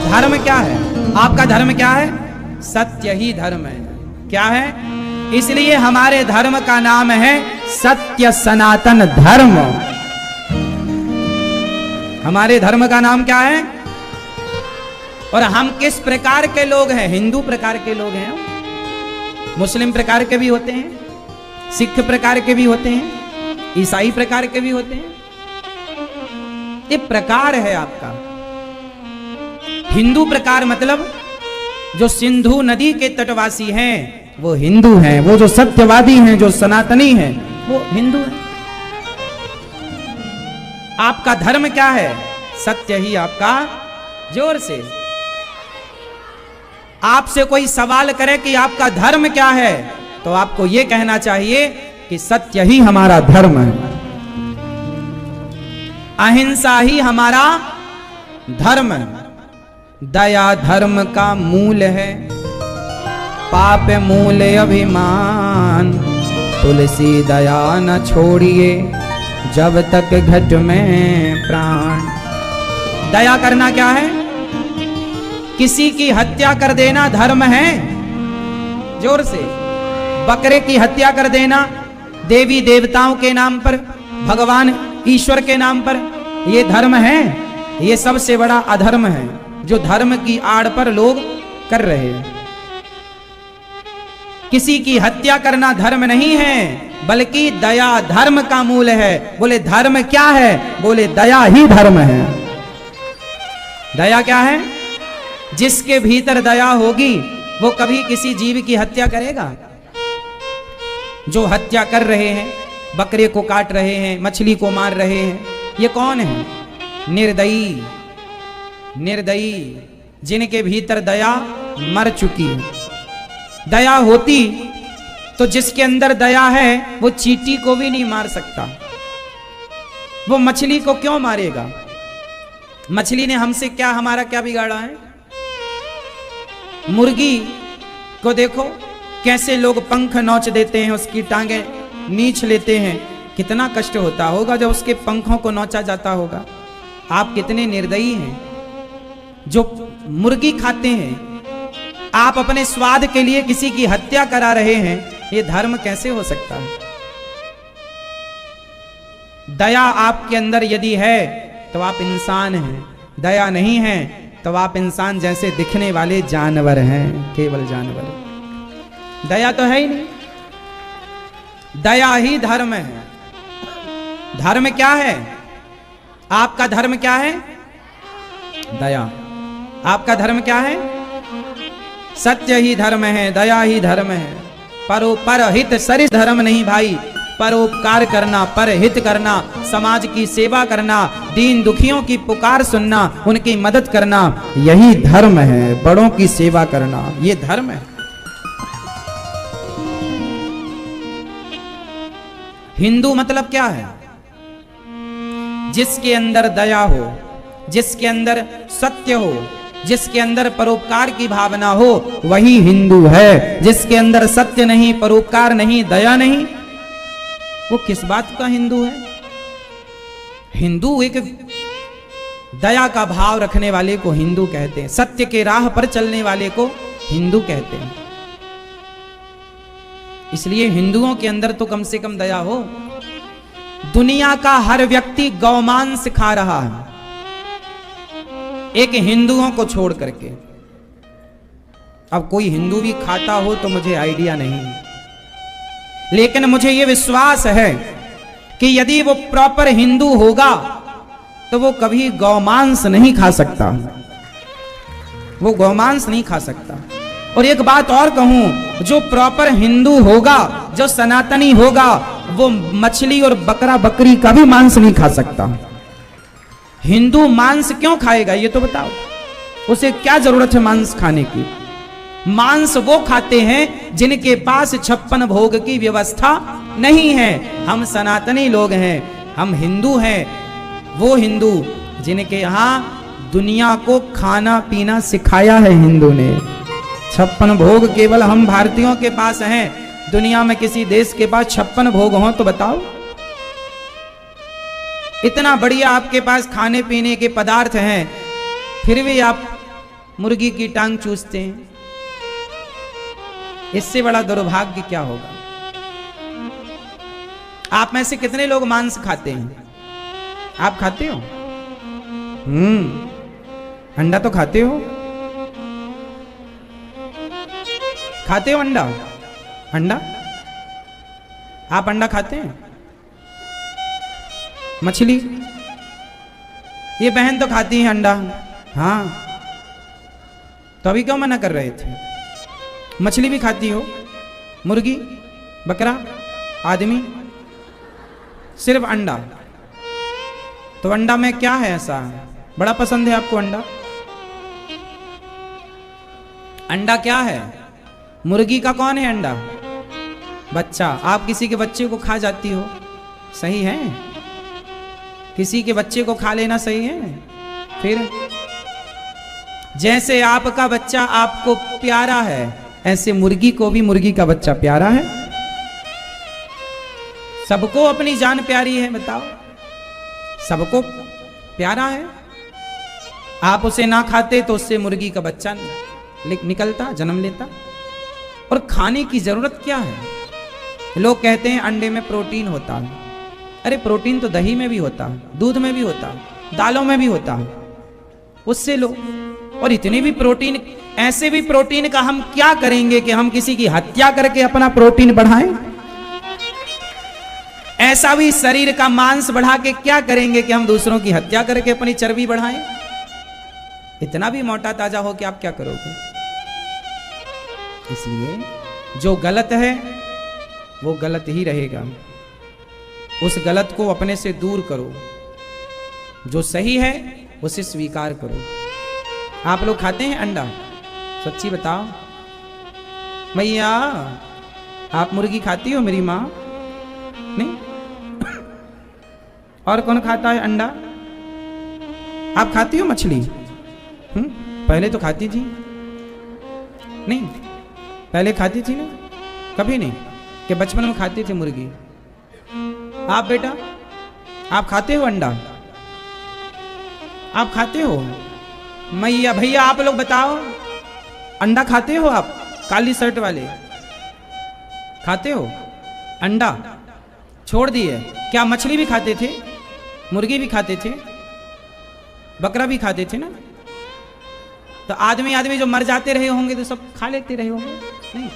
धर्म क्या है? आपका धर्म क्या है? सत्य ही धर्म है। क्या है? इसलिए हमारे धर्म का नाम है सत्य सनातन धर्म। हमारे धर्म का नाम क्या है? और हम किस प्रकार के लोग हैं? हिंदू प्रकार के लोग हैं। मुस्लिम प्रकार के भी होते हैं, सिख प्रकार के भी होते हैं, ईसाई प्रकार के भी होते हैं। ये प्रकार है आपका। हिंदू प्रकार मतलब जो सिंधु नदी के तटवासी हैं वो हिंदू हैं। वो जो सत्यवादी हैं, जो सनातनी हैं, वो हिंदू हैं। आपका धर्म क्या है? सत्य ही आपका। जोर से आपसे कोई सवाल करे कि आपका धर्म क्या है, तो आपको यह कहना चाहिए कि सत्य ही हमारा धर्म है, अहिंसा ही हमारा धर्म है, दया धर्म का मूल है, पाप मूल अभिमान, तुलसी दया न छोड़िए जब तक घट में प्राण। दया करना क्या है? किसी की हत्या कर देना धर्म है। जोर से। बकरे की हत्या कर देना देवी देवताओं के नाम पर, भगवान ईश्वर के नाम पर, ये धर्म है? ये सबसे बड़ा अधर्म है जो धर्म की आड़ पर लोग कर रहे हैं। किसी की हत्या करना धर्म नहीं है, बल्कि दया धर्म का मूल है। बोले धर्म क्या है? बोले दया ही धर्म है। दया क्या है? जिसके भीतर दया होगी वो कभी किसी जीव की हत्या करेगा? जो हत्या कर रहे हैं, बकरे को काट रहे हैं, मछली को मार रहे हैं, ये कौन है? निर्दयी। निर्दयी, जिनके भीतर दया मर चुकी है। दया होती तो जिसके अंदर दया है वो चींटी को भी नहीं मार सकता। वो मछली को क्यों मारेगा? मछली ने हमसे क्या, हमारा क्या बिगाड़ा है? मुर्गी को देखो कैसे लोग पंख नोच देते हैं, उसकी टांगें नीच लेते हैं। कितना कष्ट होता होगा जब उसके पंखों को नोचा जाता होगा। आप कितने निर्दयी हैं जो मुर्गी खाते हैं। आप अपने स्वाद के लिए किसी की हत्या करा रहे हैं। ये धर्म कैसे हो सकता है? दया आपके अंदर यदि है तो आप इंसान हैं, दया नहीं है तो आप इंसान जैसे दिखने वाले जानवर हैं, केवल जानवर। दया तो है ही नहीं। दया ही धर्म है। धर्म क्या है? आपका धर्म क्या है? दया। आपका धर्म क्या है? सत्य ही धर्म है, दया ही धर्म है। परहित सरिस धर्म नहीं भाई। परोपकार करना, परहित करना, समाज की सेवा करना, दीन दुखियों की पुकार सुनना, उनकी मदद करना, यही धर्म है। बड़ों की सेवा करना, ये धर्म है। हिंदू मतलब क्या है? जिसके अंदर दया हो, जिसके अंदर सत्य हो, जिसके अंदर परोपकार की भावना हो, वही हिंदू है। जिसके अंदर सत्य नहीं, परोपकार नहीं, दया नहीं, वो किस बात का हिंदू है? हिंदू एक दया का भाव रखने वाले को हिंदू कहते हैं। सत्य के राह पर चलने वाले को हिंदू कहते हैं। इसलिए हिंदुओं के अंदर तो कम से कम दया हो। दुनिया का हर व्यक्ति गौमांस खा रहा है, एक हिंदुओं को छोड़ करके। अब कोई हिंदू भी खाता हो तो मुझे आइडिया नहीं है, लेकिन मुझे यह विश्वास है कि यदि वो प्रॉपर हिंदू होगा तो वो कभी गौमांस नहीं खा सकता। वो गौमांस नहीं खा सकता। और एक बात और कहूं, जो प्रॉपर हिंदू होगा, जो सनातनी होगा, वो मछली और बकरा बकरी का भी मांस नहीं खा सकता। हिंदू मांस क्यों खाएगा ये तो बताओ? उसे क्या जरूरत है मांस खाने की? मांस वो खाते हैं जिनके पास 56 भोग की व्यवस्था नहीं है। हम सनातनी लोग हैं, हम हिंदू हैं। वो हिंदू जिनके यहां दुनिया को खाना पीना सिखाया है हिंदू ने। 56 भोग केवल हम भारतीयों के पास हैं। दुनिया में किसी देश के पास 56 भोग हों तो बताओ? इतना बढ़िया आपके पास खाने पीने के पदार्थ हैं, फिर भी आप मुर्गी की टांग चूसते हैं। इससे बड़ा दुर्भाग्य क्या होगा? आप में से कितने लोग मांस खाते हैं? आप खाते हो? अंडा तो खाते हो? खाते हो अंडा? अंडा आप अंडा खाते हैं? मछली? ये बहन तो खाती है अंडा। हाँ, तो अभी क्यों मना कर रहे थे? मछली भी खाती हो? मुर्गी, बकरा, आदमी, सिर्फ अंडा? तो अंडा में क्या है ऐसा? बड़ा पसंद है आपको अंडा? अंडा क्या है? मुर्गी का कौन है अंडा? बच्चा। आप किसी के बच्चे को खा जाती हो, सही है? किसी के बच्चे को खा लेना सही है? फिर जैसे आपका बच्चा आपको प्यारा है, ऐसे मुर्गी को भी मुर्गी का बच्चा प्यारा है। सबको अपनी जान प्यारी है, बताओ? सबको प्यारा है। आप उसे ना खाते तो उससे मुर्गी का बच्चा निकलता, जन्म लेता। और खाने की जरूरत क्या है? लोग कहते हैं अंडे में प्रोटीन होता है। अरे प्रोटीन तो दही में भी होता है, दूध में भी होता है, दालों में भी होता है, उससे लो। और इतने भी प्रोटीन, ऐसे भी प्रोटीन का हम क्या करेंगे कि हम किसी की हत्या करके अपना प्रोटीन बढ़ाएं? ऐसा भी शरीर का मांस बढ़ा के क्या करेंगे कि हम दूसरों की हत्या करके अपनी चर्बी बढ़ाएं? इतना भी मोटा ताजा हो कि आप क्या करोगे? इसलिए जो गलत है वो गलत ही रहेगा, उस गलत को अपने से दूर करो, जो सही है उसे स्वीकार करो। आप लोग खाते हैं अंडा? सच्ची बताओ भैया, आप मुर्गी खाती हो? मेरी माँ नहीं? और कौन खाता है अंडा? आप खाती हो मछली? पहले तो खाती थी नहीं? पहले खाती थी ना? कभी नहीं कि बचपन में खाती थी मुर्गी? आप बेटा, आप खाते हो अंडा? आप खाते हो? मैया भैया आप लोग बताओ, अंडा खाते हो आप? काली शर्ट वाले खाते हो अंडा? छोड़ दिए क्या? मछली भी खाते थे, मुर्गी भी खाते थे, बकरा भी खाते थे ना? तो आदमी जो मर जाते रहे होंगे तो सब खा लेते रहे होंगे? नहीं,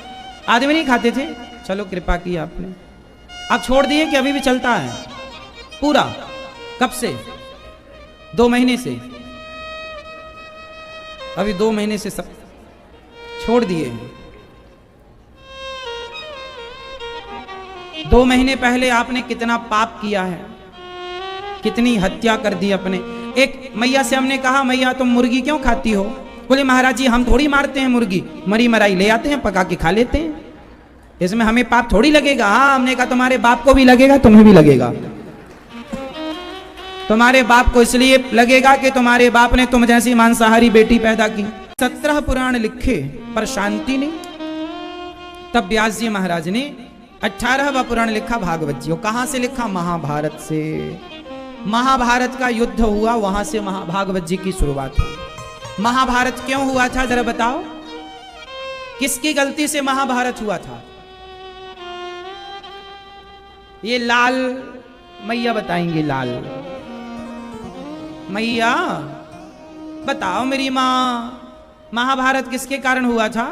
आदमी नहीं खाते थे। चलो कृपा की आपने, आप छोड़ दिए कि अभी भी चलता है पूरा? कब से? 2 महीने से? अभी 2 महीने से सब छोड़ दिए। 2 महीने पहले आपने कितना पाप किया है, कितनी हत्या कर दी अपने। एक मैया से हमने कहा, मैया तुम मुर्गी क्यों खाती हो? बोले महाराज जी हम थोड़ी मारते हैं मुर्गी, मरी मराई ले आते हैं, पका के खा लेते हैं, इसमें हमें पाप थोड़ी लगेगा। हाँ, हमने कहा तुम्हारे बाप को भी लगेगा, तुम्हें भी लगेगा। तुम्हारे बाप को इसलिए लगेगा कि तुम्हारे बाप ने तुम जैसी मांसाहारी बेटी पैदा की। 17 पुराण लिखे पर शांति नहीं। तब व्यास जी महाराज ने 18वां पुराण लिखा भागवत जी। कहां से लिखा? महाभारत से। महाभारत का युद्ध हुआ, वहां से भागवत जी की शुरुआत हुई। महाभारत क्यों हुआ था जरा बताओ? किसकी गलती से महाभारत हुआ था? ये लाल मैया बताएंगे। लाल मैया बताओ मेरी मां, महाभारत किसके कारण हुआ था?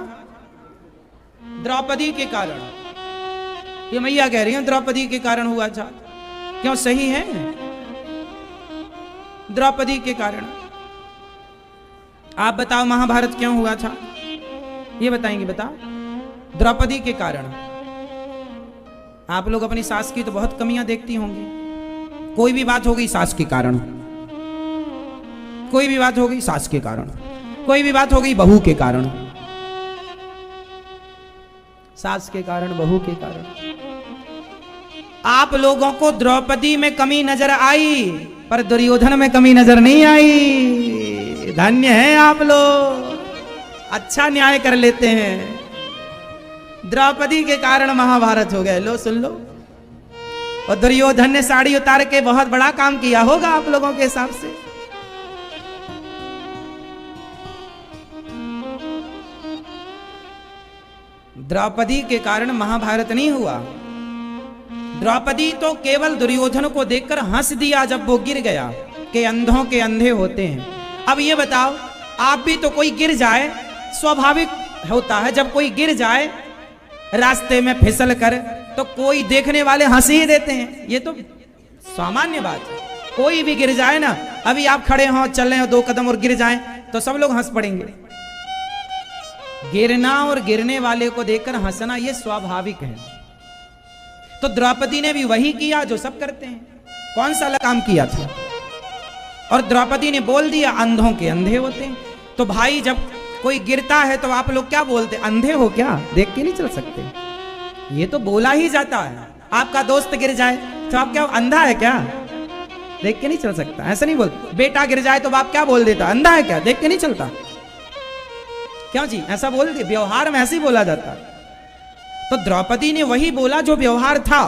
द्रौपदी के कारण। ये मैया कह रही है द्रौपदी के कारण हुआ था। क्यों? सही है, द्रौपदी के कारण। आप बताओ महाभारत क्यों हुआ था? ये बताएंगे, बताओ। द्रौपदी के कारण। आप लोग अपनी सास की तो बहुत कमियां देखती होंगी। कोई भी बात हो गई सास के कारण, कोई भी बात हो गई सास के कारण, कोई भी बात हो गई बहू के कारण, सास के कारण, बहू के कारण। आप लोगों को द्रौपदी में कमी नजर आई पर दुर्योधन में कमी नजर नहीं आई। धन्य है आप लोग, अच्छा न्याय कर लेते हैं। द्रौपदी के कारण महाभारत हो गया। लो सुन लो। और दुर्योधन ने साड़ी उतार के बहुत बड़ा काम किया होगा आप लोगों के हिसाब से। द्रौपदी के कारण महाभारत नहीं हुआ। द्रौपदी तो केवल दुर्योधन को देखकर हंस दिया जब वो गिर गया कि अंधों के अंधे होते हैं। अब ये बताओ, आप भी तो कोई गिर जाए, स्वाभाविक होता है जब कोई गिर जाए रास्ते में फिसल कर तो कोई देखने वाले हंस ही देते हैं। ये तो सामान्य बात है। कोई भी गिर जाए ना, अभी आप खड़े हो चल रहे हो 2 कदम और गिर जाए तो सब लोग हंस पड़ेंगे। गिरना और गिरने वाले को देखकर हंसना ये स्वाभाविक है। तो द्रौपदी ने भी वही किया जो सब करते हैं। कौन सा काम किया था? और द्रौपदी ने बोल दिया अंधों के अंधे होते हैं। तो भाई जब कोई गिरता है तो आप लोग क्या बोलते? अंधे हो क्या, देख के नहीं चल सकते? ये तो बोला ही जाता है। आपका दोस्त गिर जाए तो आप क्या अंधा है क्या, देख के नहीं चल सकता? ऐसा नहीं बोलते। बेटा गिर जाए तो आप क्या बोल देता? अंधा है क्या, देख के नहीं चलता? क्यों जी, ऐसा बोल दे। व्यवहार में ऐसे ही बोला जाता। तो द्रौपदी ने वही बोला जो व्यवहार था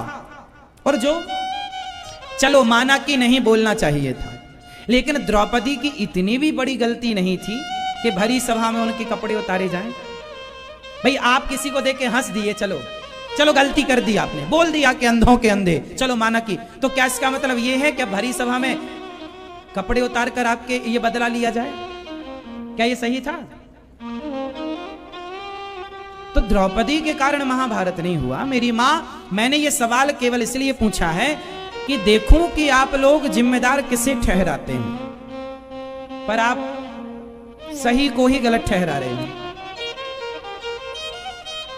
और जो चलो माना कि नहीं बोलना चाहिए था। लेकिन द्रौपदी की इतनी भी बड़ी गलती नहीं थी कि भरी सभा में उनके कपड़े उतारे जाएं। भाई आप किसी को देख के हंस दिए, चलो चलो गलती कर दी आपने, बोल दिया कि अंधों के अंधे, चलो माना कि, तो क्या इसका मतलब ये है कि भरी सभा में कपड़े उतार कर आपके ये बदला लिया जाए? क्या ये सही था? तो द्रौपदी के कारण महाभारत नहीं हुआ। मेरी मां, मैंने ये सवाल केवल इसलिए पूछा है कि देखूं कि आप लोग जिम्मेदार किसे ठहराते हैं। पर आप सही को ही गलत ठहरा रहे हैं।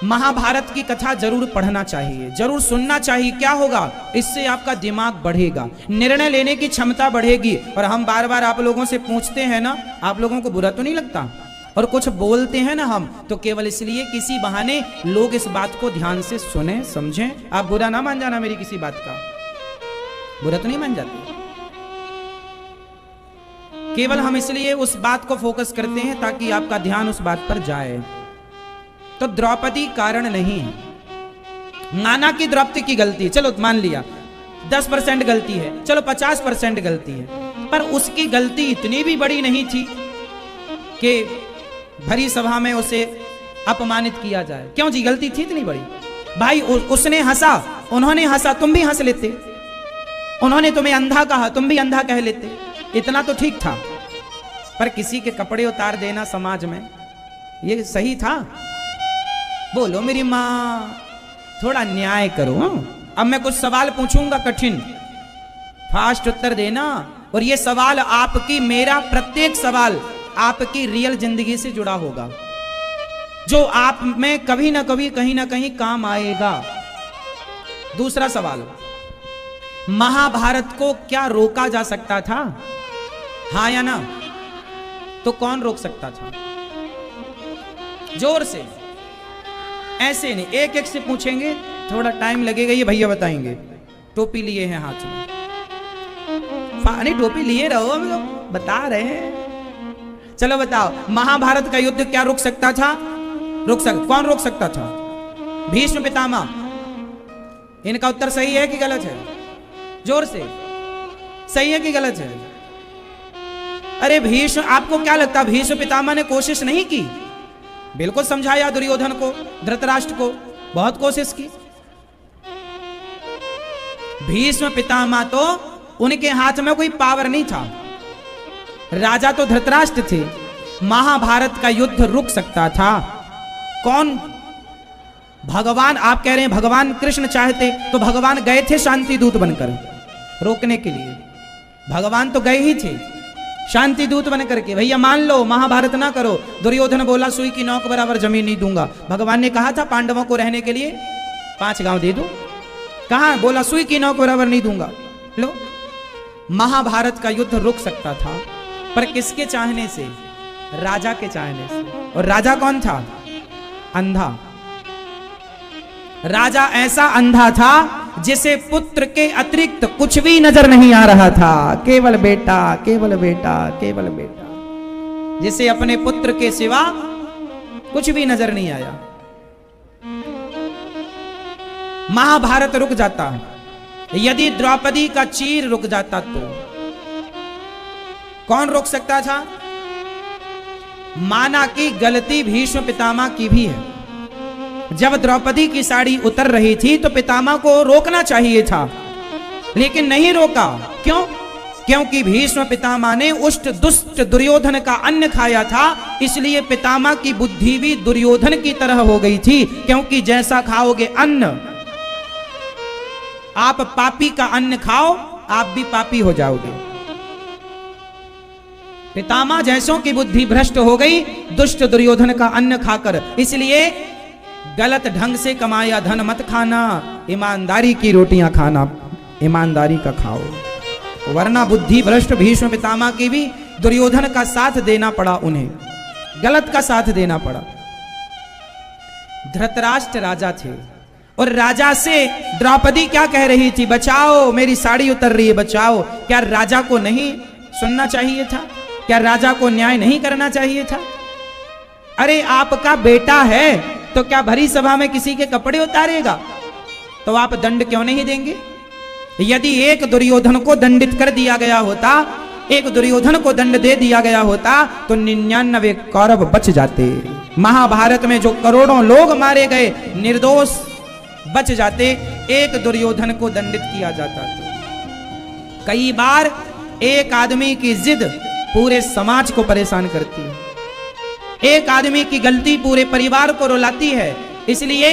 महाभारत की कथा जरूर पढ़ना चाहिए, जरूर सुनना चाहिए। क्या होगा? इससे आपका दिमाग बढ़ेगा, निर्णय लेने की क्षमता बढ़ेगी। और हम बार बार आप लोगों से पूछते हैं ना, आप लोगों को बुरा तो नहीं लगता? और कुछ बोलते हैं ना हम, तो केवल इसलिए किसी बहाने लोग इस बात को ध्यान से सुने, समझें। आप बुरा ना मान जाना मेरी किसी बात का, बुरा तो नहीं मान जाते। केवल हम इसलिए उस बात को फोकस करते हैं ताकि आपका ध्यान उस बात पर जाए। तो द्रौपदी कारण नहीं है। माना कि द्रौपदी की गलती, चलो मान लिया 10% गलती है, चलो 50% गलती है, पर उसकी गलती इतनी भी बड़ी नहीं थी कि भरी सभा में उसे अपमानित किया जाए। क्यों जी? गलती थी इतनी बड़ी? भाई उसने हंसा, उन्होंने हंसा, तुम भी हंस लेते। उन्होंने तुम्हें अंधा कहा, तुम भी अंधा कह लेते। इतना तो ठीक था। पर किसी के कपड़े उतार देना समाज में, ये सही था? बोलो मेरी माँ, थोड़ा न्याय करो। अब मैं कुछ सवाल पूछूंगा कठिन, फास्ट उत्तर देना। और ये सवाल आपकी, मेरा प्रत्येक सवाल आपकी रियल जिंदगी से जुड़ा होगा, जो आप में कभी ना कभी कहीं ना कहीं काम आएगा। दूसरा सवाल, महाभारत को क्या रोका जा सकता था? हाँ या ना? तो कौन रोक सकता था? जोर से, ऐसे नहीं, एक एक से पूछेंगे, थोड़ा टाइम लगेगा। ये भैया बताएंगे। टोपी लिए हैं हाथ में, नहीं टोपी लिए रहो, हम लोग बता रहे हैं। चलो बताओ, महाभारत का युद्ध क्या रोक सकता था? कौन रोक सकता था? भीष्म पितामह। इनका उत्तर सही है कि गलत है? जोर से, सही है कि गलत है? अरे भीष्म, आपको क्या लगता भीष्म पितामह ने कोशिश नहीं की? बिल्कुल समझाया दुर्योधन को, धृतराष्ट्र को, बहुत कोशिश की। भीष्म पितामह तो उनके हाथ में कोई पावर नहीं था, राजा तो धृतराष्ट्र थे। महाभारत का युद्ध रुक सकता था कौन? भगवान। आप कह रहे हैं भगवान कृष्ण चाहते तो भगवान गए थे शांति दूत बनकर रोकने के लिए। भगवान तो गए ही थे शांति दूत बन करके। भैया मान लो महाभारत ना करो। दुर्योधन बोला सुई की नोक बराबर जमीन नहीं दूंगा। भगवान ने कहा था पांडवों को रहने के लिए 5 गांव दे दो, कहा? बोला सुई की नोक बराबर नहीं दूंगा। लो, महाभारत का युद्ध रुक सकता था, पर किसके चाहने से? राजा के चाहने से। और राजा कौन था? अंधा। राजा ऐसा अंधा था जिसे पुत्र के अतिरिक्त कुछ भी नजर नहीं आ रहा था। केवल बेटा, केवल बेटा, केवल बेटा, जिसे अपने पुत्र के सिवा कुछ भी नजर नहीं आया। महाभारत रुक जाता यदि द्रौपदी का चीर रुक जाता तो। कौन रोक सकता था? माना कि गलती भीष्म पितामह की भी है। जब द्रौपदी की साड़ी उतर रही थी तो पितामह को रोकना चाहिए था, लेकिन नहीं रोका। क्यों? क्योंकि भीष्म पितामह ने उष्ट दुष्ट दुर्योधन का अन्न खाया था, इसलिए पितामह की बुद्धि भी दुर्योधन की तरह हो गई थी। क्योंकि जैसा खाओगे अन्न, आप पापी का अन्न खाओ, आप भी पापी हो जाओगे। पितामह जैसों की बुद्धि भ्रष्ट हो गई दुष्ट दुर्योधन का अन्न खाकर। इसलिए गलत ढंग से कमाया धन मत खाना, ईमानदारी की रोटियां खाना, ईमानदारी का खाओ। वरना बुद्धि भ्रष्ट भीष्म पितामह की भी दुर्योधन का साथ देना पड़ा, उन्हें गलत का साथ देना पड़ा। धृतराष्ट्र राजा थे और राजा से द्रौपदी क्या कह रही थी? बचाओ, मेरी साड़ी उतर रही है, बचाओ। क्या राजा को नहीं सुनना चाहिए था? क्या राजा को न्याय नहीं करना चाहिए था? अरे आपका बेटा है तो क्या भरी सभा में किसी के कपड़े उतारेगा? तो आप दंड क्यों नहीं देंगे? यदि एक दुर्योधन को दंडित कर दिया गया होता, एक दुर्योधन को दंड दे दिया गया होता, तो 99 कौरव बच जाते। महाभारत में जो करोड़ों लोग मारे गए निर्दोष बच जाते, एक दुर्योधन को दंडित किया जाता। कई बार एक आदमी की जिद पूरे समाज को परेशान करती है, एक आदमी की गलती पूरे परिवार को रुलाती है। इसलिए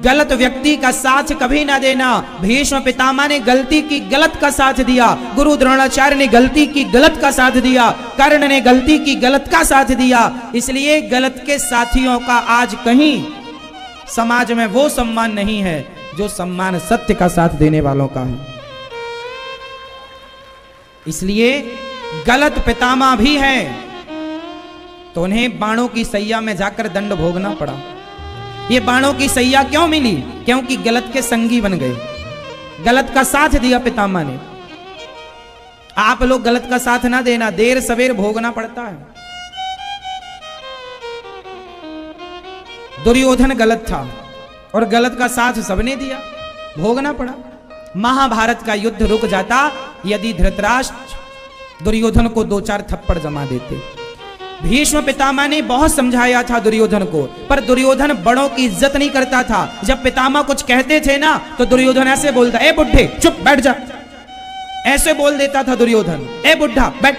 गलत व्यक्ति का साथ कभी ना देना। भीष्म पितामह ने गलती की, गलत का साथ दिया। गुरु द्रोणाचार्य ने गलती की, गलत का साथ दिया। कर्ण ने गलती की, गलत का साथ दिया। इसलिए गलत के साथियों का आज कहीं समाज में वो सम्मान नहीं है जो सम्मान सत्य का साथ देने वालों का है। इसलिए गलत पितामह भी है तो उन्हें बाणों की सैया में जाकर दंड भोगना पड़ा। ये बाणों की सैया क्यों मिली? क्योंकि गलत के संगी बन गए, गलत का साथ दिया पितामह ने। आप लोग गलत का साथ ना देना, देर सवेर भोगना पड़ता है। दुर्योधन गलत था और गलत का साथ सबने दिया, भोगना पड़ा। महाभारत का युद्ध रुक जाता यदि धृतराष्ट्र दुर्योधन को 2-4 थप्पड़ जमा देते। भीष्म पितामह ने बहुत समझाया था दुर्योधन को, पर दुर्योधन बड़ों की इज्जत नहीं करता था। जब पितामह कुछ कहते थे ना तो दुर्योधन ऐसे बोलता, ए बुढ़े चुप बैठ जा, ऐसे बोल देता था दुर्योधन, ए बुढ़ा बैठ।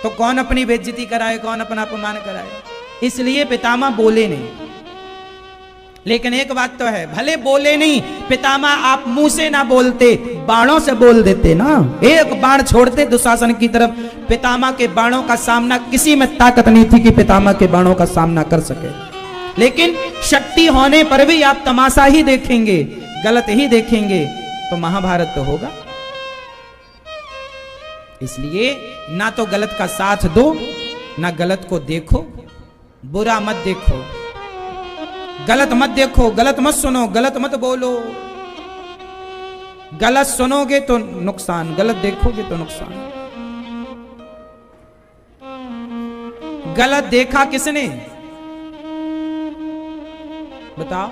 तो कौन अपनी बेइज्जती कराए, कौन अपना अपमान कराए? इसलिए पितामह बोले नहीं। लेकिन एक बात तो है, भले बोले नहीं पितामह, आप मुंह से ना बोलते, बाणों से बोल देते ना। एक बाण छोड़ते दुशासन की तरफ। पितामह के बाणों का सामना, किसी में ताकत नहीं थी कि पितामह के बाणों का सामना कर सके। लेकिन शक्ति होने पर भी आप तमाशा ही देखेंगे, गलत ही देखेंगे तो महाभारत तो होगा। इसलिए ना तो गलत का साथ दो, ना गलत को देखो, बुरा मत देखो, गलत मत देखो, गलत मत सुनो, गलत मत बोलो। गलत सुनोगे तो नुकसान, गलत देखोगे तो नुकसान। गलत देखा किसने? बताओ।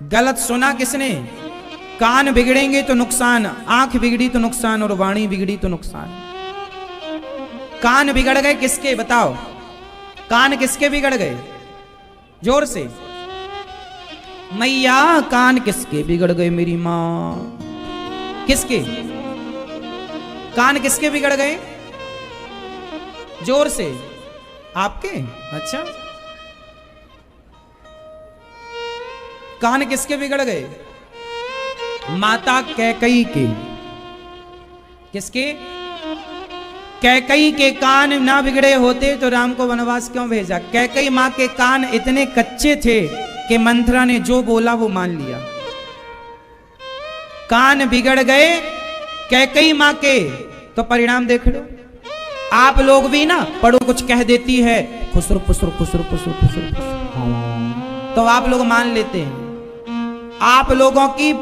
गलत सुना किसने? कान बिगड़ेंगे तो नुकसान, आंख बिगड़ी तो नुकसान, और वाणी बिगड़ी तो नुकसान। कान बिगड़ गए किसके? बताओ, कान किसके बिगड़ गए? जोर से। मैया कान किसके बिगड़ गए? मेरी मां। किसके कान किसके बिगड़ गए? जोर से। आपके? अच्छा, कान किसके बिगड़ गए? माता कैकई के। किसके? कैकई के कान ना बिगड़े होते तो राम को वनवास क्यों भेजा? कैकई मां के कान इतने कच्चे थे कि मंथरा ने जो बोला वो मान लिया। कान बिगड़ गए कैकई मां के तो परिणाम देख लो। आप लोग भी ना, पढ़ो कुछ कह देती है, खुसर फुसर खुसर फुसर खुसर फुसर, तो आप लोग मान लेते हैं। आप लोगों की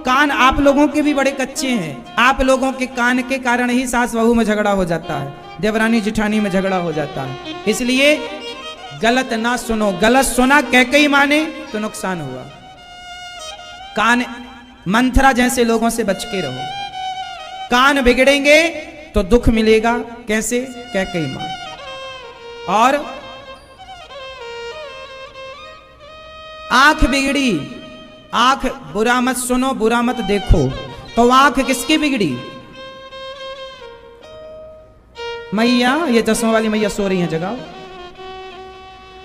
कान, आप लोगों के भी बड़े कच्चे हैं। आप लोगों के कान के कारण ही सास बहू में झगड़ा हो जाता है, देवरानी जिठानी में झगड़ा हो जाता है। इसलिए गलत ना सुनो। गलत सुना कैकई माने तो नुकसान हुआ। कान, मंथरा जैसे लोगों से बच के रहो। कान बिगड़ेंगे तो दुख मिलेगा। कैसे? कैकई मां। और आंख बिगड़ी, आंख बुरा मत सुनो, बुरा मत देखो, तो आंख किसकी बिगड़ी? मैया, ये चश्मा वाली मैया सो रही है, जगाओ,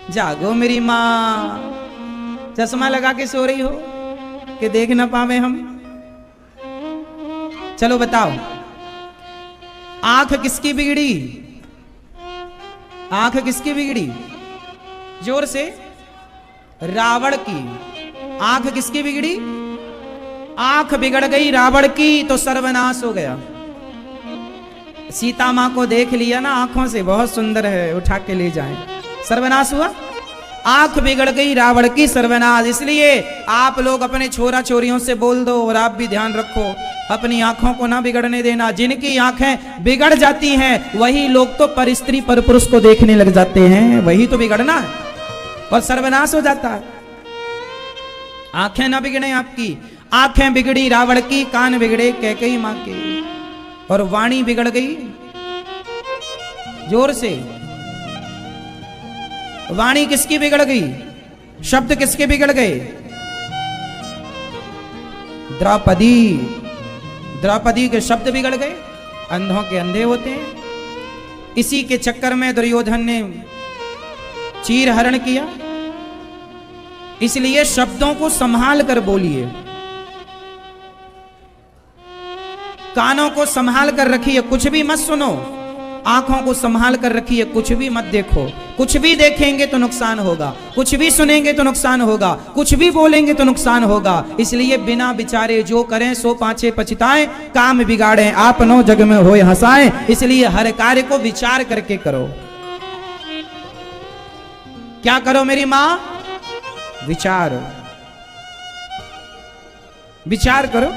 जागो मेरी मां। चश्मा लगा के सो रही हो कि देख ना पावे हम? चलो बताओ, आंख किसकी बिगड़ी? आंख किसकी बिगड़ी? जोर से। रावण की। आंख किसकी बिगड़ी? आंख बिगड़ गई रावण की तो सर्वनाश हो गया। सीता मां को देख लिया ना आंखों से, बहुत सुंदर है, उठा के ले जाएं, सर्वनाश हुआ। आंख बिगड़ गई रावण की, सर्वनाश। इसलिए आप लोग अपने छोरा छोरियों से बोल दो, और आप भी ध्यान रखो, अपनी आंखों को ना बिगड़ने देना। जिनकी आंखें बिगड़ जाती हैं वही लोग तो पर स्त्री पर पुरुष को देखने लग जाते हैं, वही तो बिगड़ना है और सर्वनाश हो जाता है। आंखें ना बिगड़े आपकी। आंखें बिगड़ी रावण की, कान बिगड़े कैकई मां के, और वाणी बिगड़ गई। जोर से। वाणी किसकी बिगड़ गई? शब्द किसके बिगड़ गए? द्रौपदी। द्रौपदी के शब्द बिगड़ गए। अंधों के अंधे होते हैं। इसी के चक्कर में दुर्योधन ने चीर हरण किया। इसलिए शब्दों को संभाल कर बोलिए, कानों को संभाल कर रखिए, कुछ भी मत सुनो। आंखों को संभाल कर रखिए, कुछ भी मत देखो। कुछ भी देखेंगे तो नुकसान होगा, कुछ भी सुनेंगे तो नुकसान होगा, कुछ भी बोलेंगे तो नुकसान होगा। इसलिए बिना विचारे जो करें सो पाछे पछताएं, काम बिगाड़े आपनो जग में होए हंसाएं। इसलिए हर कार्य को विचार करके करो। क्या करो मेरी मां? विचार, विचार करो।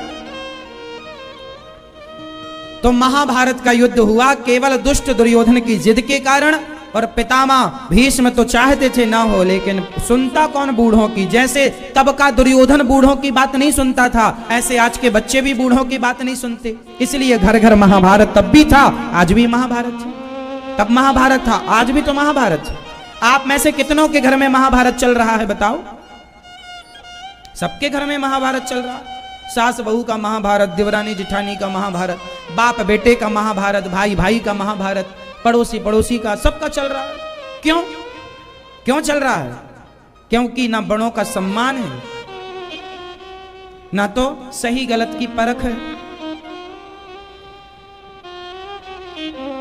तो महाभारत का युद्ध हुआ केवल दुष्ट दुर्योधन की जिद के कारण, और पितामह भीष्म तो चाहते थे ना हो, लेकिन सुनता कौन बूढ़ों की। जैसे तब का दुर्योधन बूढ़ों की बात नहीं सुनता था, ऐसे आज के बच्चे भी बूढ़ों की बात नहीं सुनते। इसलिए घर घर महाभारत तब भी था, आज भी महाभारत है। तब महाभारत था, आज भी तो महाभारत है। आप में से कितनों के घर में महाभारत चल रहा है बताओ? सबके घर में महाभारत चल रहा है। सास बहू का महाभारत, देवरानी जिठानी का महाभारत, बाप बेटे का महाभारत, भाई भाई का महाभारत, पड़ोसी पड़ोसी का, सबका चल रहा है। क्यों? क्यों चल रहा है? क्योंकि ना बड़ों का सम्मान है, ना तो सही गलत की परख है,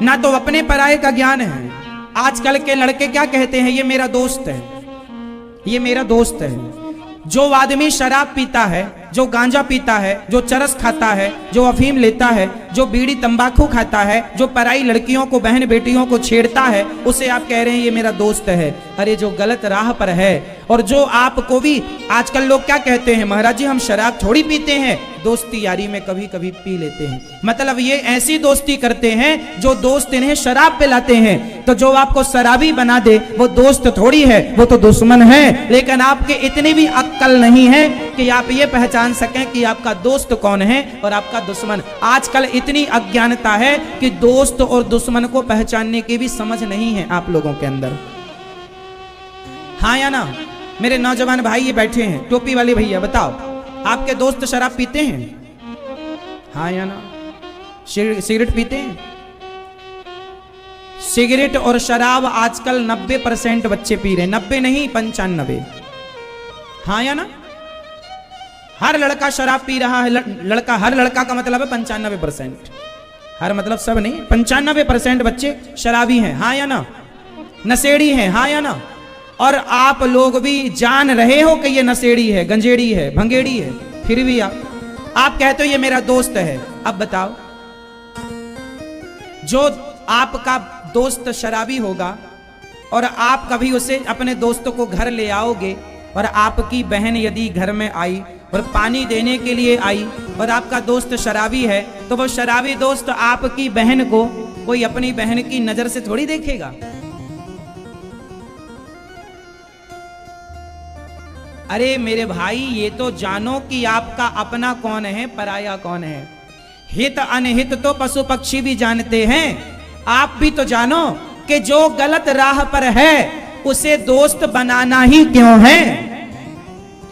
ना तो अपने पराये का ज्ञान है। आजकल के लड़के क्या कहते हैं? ये मेरा दोस्त है, ये मेरा दोस्त है। जो आदमी शराब पीता है, जो गांजा पीता है, जो चरस खाता है, जो अफीम लेता है, जो बीड़ी तंबाकू खाता है, जो पराई लड़कियों को, बहन बेटियों को छेड़ता है, उसे आप कह रहे हैं ये मेरा दोस्त है। अरे जो गलत राह पर है, और जो आपको भी आजकल लोग क्या कहते हैं, महाराज जी हम शराब थोड़ी पीते हैं, दोस्ती यारी में कभी कभी पी लेते हैं। मतलब ये ऐसी दोस्ती करते हैं जो दोस्त इन्हें शराब पिलाते हैं। तो जो आपको शराबी बना दे वो दोस्त थोड़ी है, वो तो दुश्मन है। लेकिन आपके इतनी भी अक्ल नहीं है कि आप ये पहचान सकें कि आपका दोस्त कौन है और आपका दुश्मन। आजकल इतनी अज्ञानता है कि दोस्त और दुश्मन को पहचानने की भी समझ नहीं है आप लोगों के अंदर। हाँ या ना? मेरे नौजवान भाई ये बैठे हैं, टोपी वाले भैया, बताओ आपके दोस्त शराब पीते हैं? हाँ या ना? सिगरेट पीते हैं? सिगरेट और शराब आजकल 90% बच्चे पी रहे हैं। 90 नहीं, 95। हाँ या ना? हर लड़का शराब पी रहा है। लड़का, हर लड़का का मतलब है 95%। हर मतलब सब नहीं, 95% बच्चे शराबी हैं। हाँ या ना? नशेड़ी हैं। हाँ या ना? और आप लोग भी जान रहे हो कि ये नशेड़ी है, गंजेड़ी है, भंगेड़ी है, फिर भी आप कहते हो ये मेरा दोस्त है। अब बताओ, जो आपका दोस्त शराबी होगा और आप कभी उसे, अपने दोस्त को घर ले आओगे, और आपकी बहन यदि घर में आई और पानी देने के लिए आई और आपका दोस्त शराबी है, तो वो शराबी दोस्त आपकी बहन को कोई अपनी बहन की नजर से थोड़ी देखेगा। अरे मेरे भाई, ये तो जानो कि आपका अपना कौन है, पराया कौन है। हित अनहित तो पशु पक्षी भी जानते हैं। आप भी तो जानो कि जो गलत राह पर है उसे दोस्त बनाना ही क्यों है।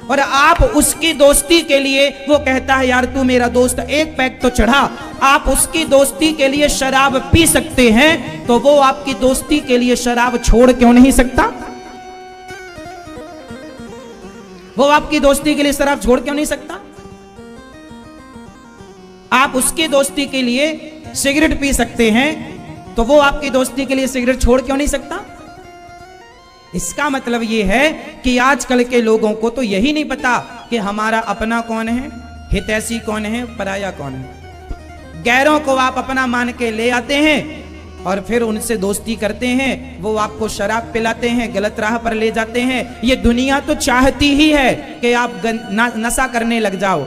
और आप उसकी दोस्ती के लिए, वो कहता है यार तू मेरा दोस्त, एक पैक तो चढ़ा। आप उसकी दोस्ती के लिए शराब पी सकते हैं, तो वो आपकी दोस्ती के लिए शराब छोड़ क्यों नहीं सकता? वो आपकी दोस्ती के लिए शराब छोड़ क्यों नहीं सकता? आप उसकी दोस्ती के लिए सिगरेट पी सकते हैं, तो वो आपकी दोस्ती के लिए सिगरेट छोड़ क्यों नहीं सकता? इसका मतलब ये है कि आजकल के लोगों को तो यही नहीं पता कि हमारा अपना कौन है, हितैषी कौन है, पराया कौन है। गैरों को आप अपना मान के ले आते हैं और फिर उनसे दोस्ती करते हैं। वो आपको शराब पिलाते हैं, गलत राह पर ले जाते हैं। ये दुनिया तो चाहती ही है कि आप नशा करने लग जाओ,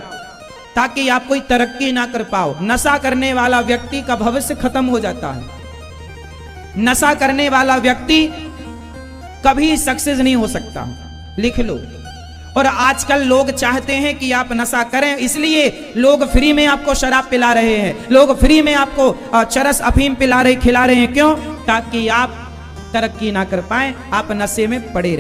ताकि आप कोई तरक्की ना कर पाओ। नशा करने वाला व्यक्ति का भविष्य खत्म हो जाता है। नशा करने वाला व्यक्ति कभी सक्सेस नहीं हो सकता, लिख लो। और आजकल लोग चाहते हैं कि आप नशा करें, इसलिए लोग फ्री में आपको शराब पिला रहे हैं, लोग फ्री में आपको चरस अफीम पिला रहे, खिला रहे हैं। क्यों? ताकि आप तरक्की ना कर पाए, आप नशे में पड़े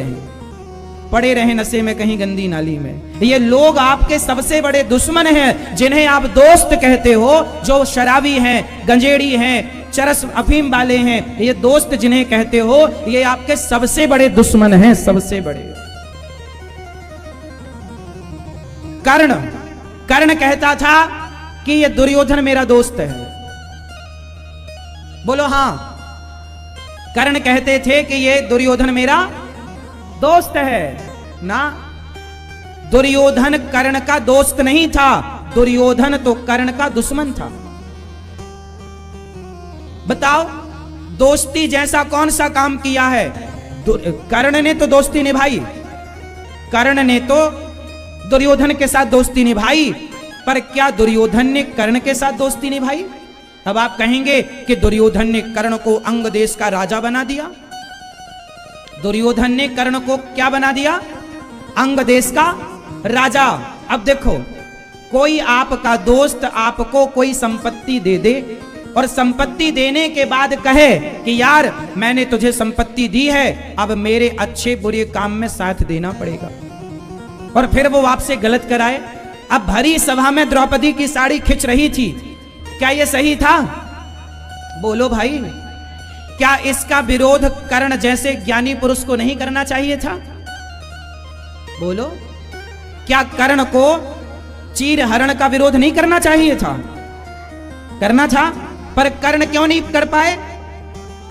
रहें नशे में, कहीं गंदी नाली में। ये लोग आपके सबसे बड़े दुश्मन हैं, जिन्हें आप दोस्त कहते हो, जो शराबी हैं, गंजेड़ी हैं, चरस अफीम वाले हैं। ये दोस्त जिन्हें कहते हो, ये आपके सबसे बड़े दुश्मन हैं, सबसे बड़े। कर्ण कर्ण कहता था कि ये दुर्योधन मेरा दोस्त है। बोलो हां। कर्ण कहते थे कि ये दुर्योधन मेरा दोस्त है ना। दुर्योधन कर्ण का दोस्त नहीं था, दुर्योधन तो कर्ण का दुश्मन था। बताओ, दोस्ती जैसा कौन सा काम किया है? कर्ण ने तो दोस्ती निभाई, कर्ण ने तो दुर्योधन के साथ दोस्ती निभाई, पर क्या दुर्योधन ने कर्ण के साथ दोस्ती निभाई? अब आप कहेंगे कि दुर्योधन ने कर्ण को अंग देश का राजा बना दिया। दुर्योधन ने कर्ण को क्या बना दिया? अंग देश का राजा। अब देखो, कोई आपका दोस्त आपको कोई संपत्ति दे दे और संपत्ति देने के बाद कहे कि यार मैंने तुझे संपत्ति दी है, अब मेरे अच्छे बुरे काम में साथ देना पड़ेगा, और फिर वो आपसे गलत कराए। अब भरी सभा में द्रौपदी की साड़ी खिंच रही थी, क्या ये सही था? बोलो भाई, क्या इसका विरोध कर्ण जैसे ज्ञानी पुरुष को नहीं करना चाहिए था? बोलो, क्या कर्ण को चीर हरण का विरोध नहीं करना चाहिए था? करना था, पर कर्ण क्यों नहीं कर पाए?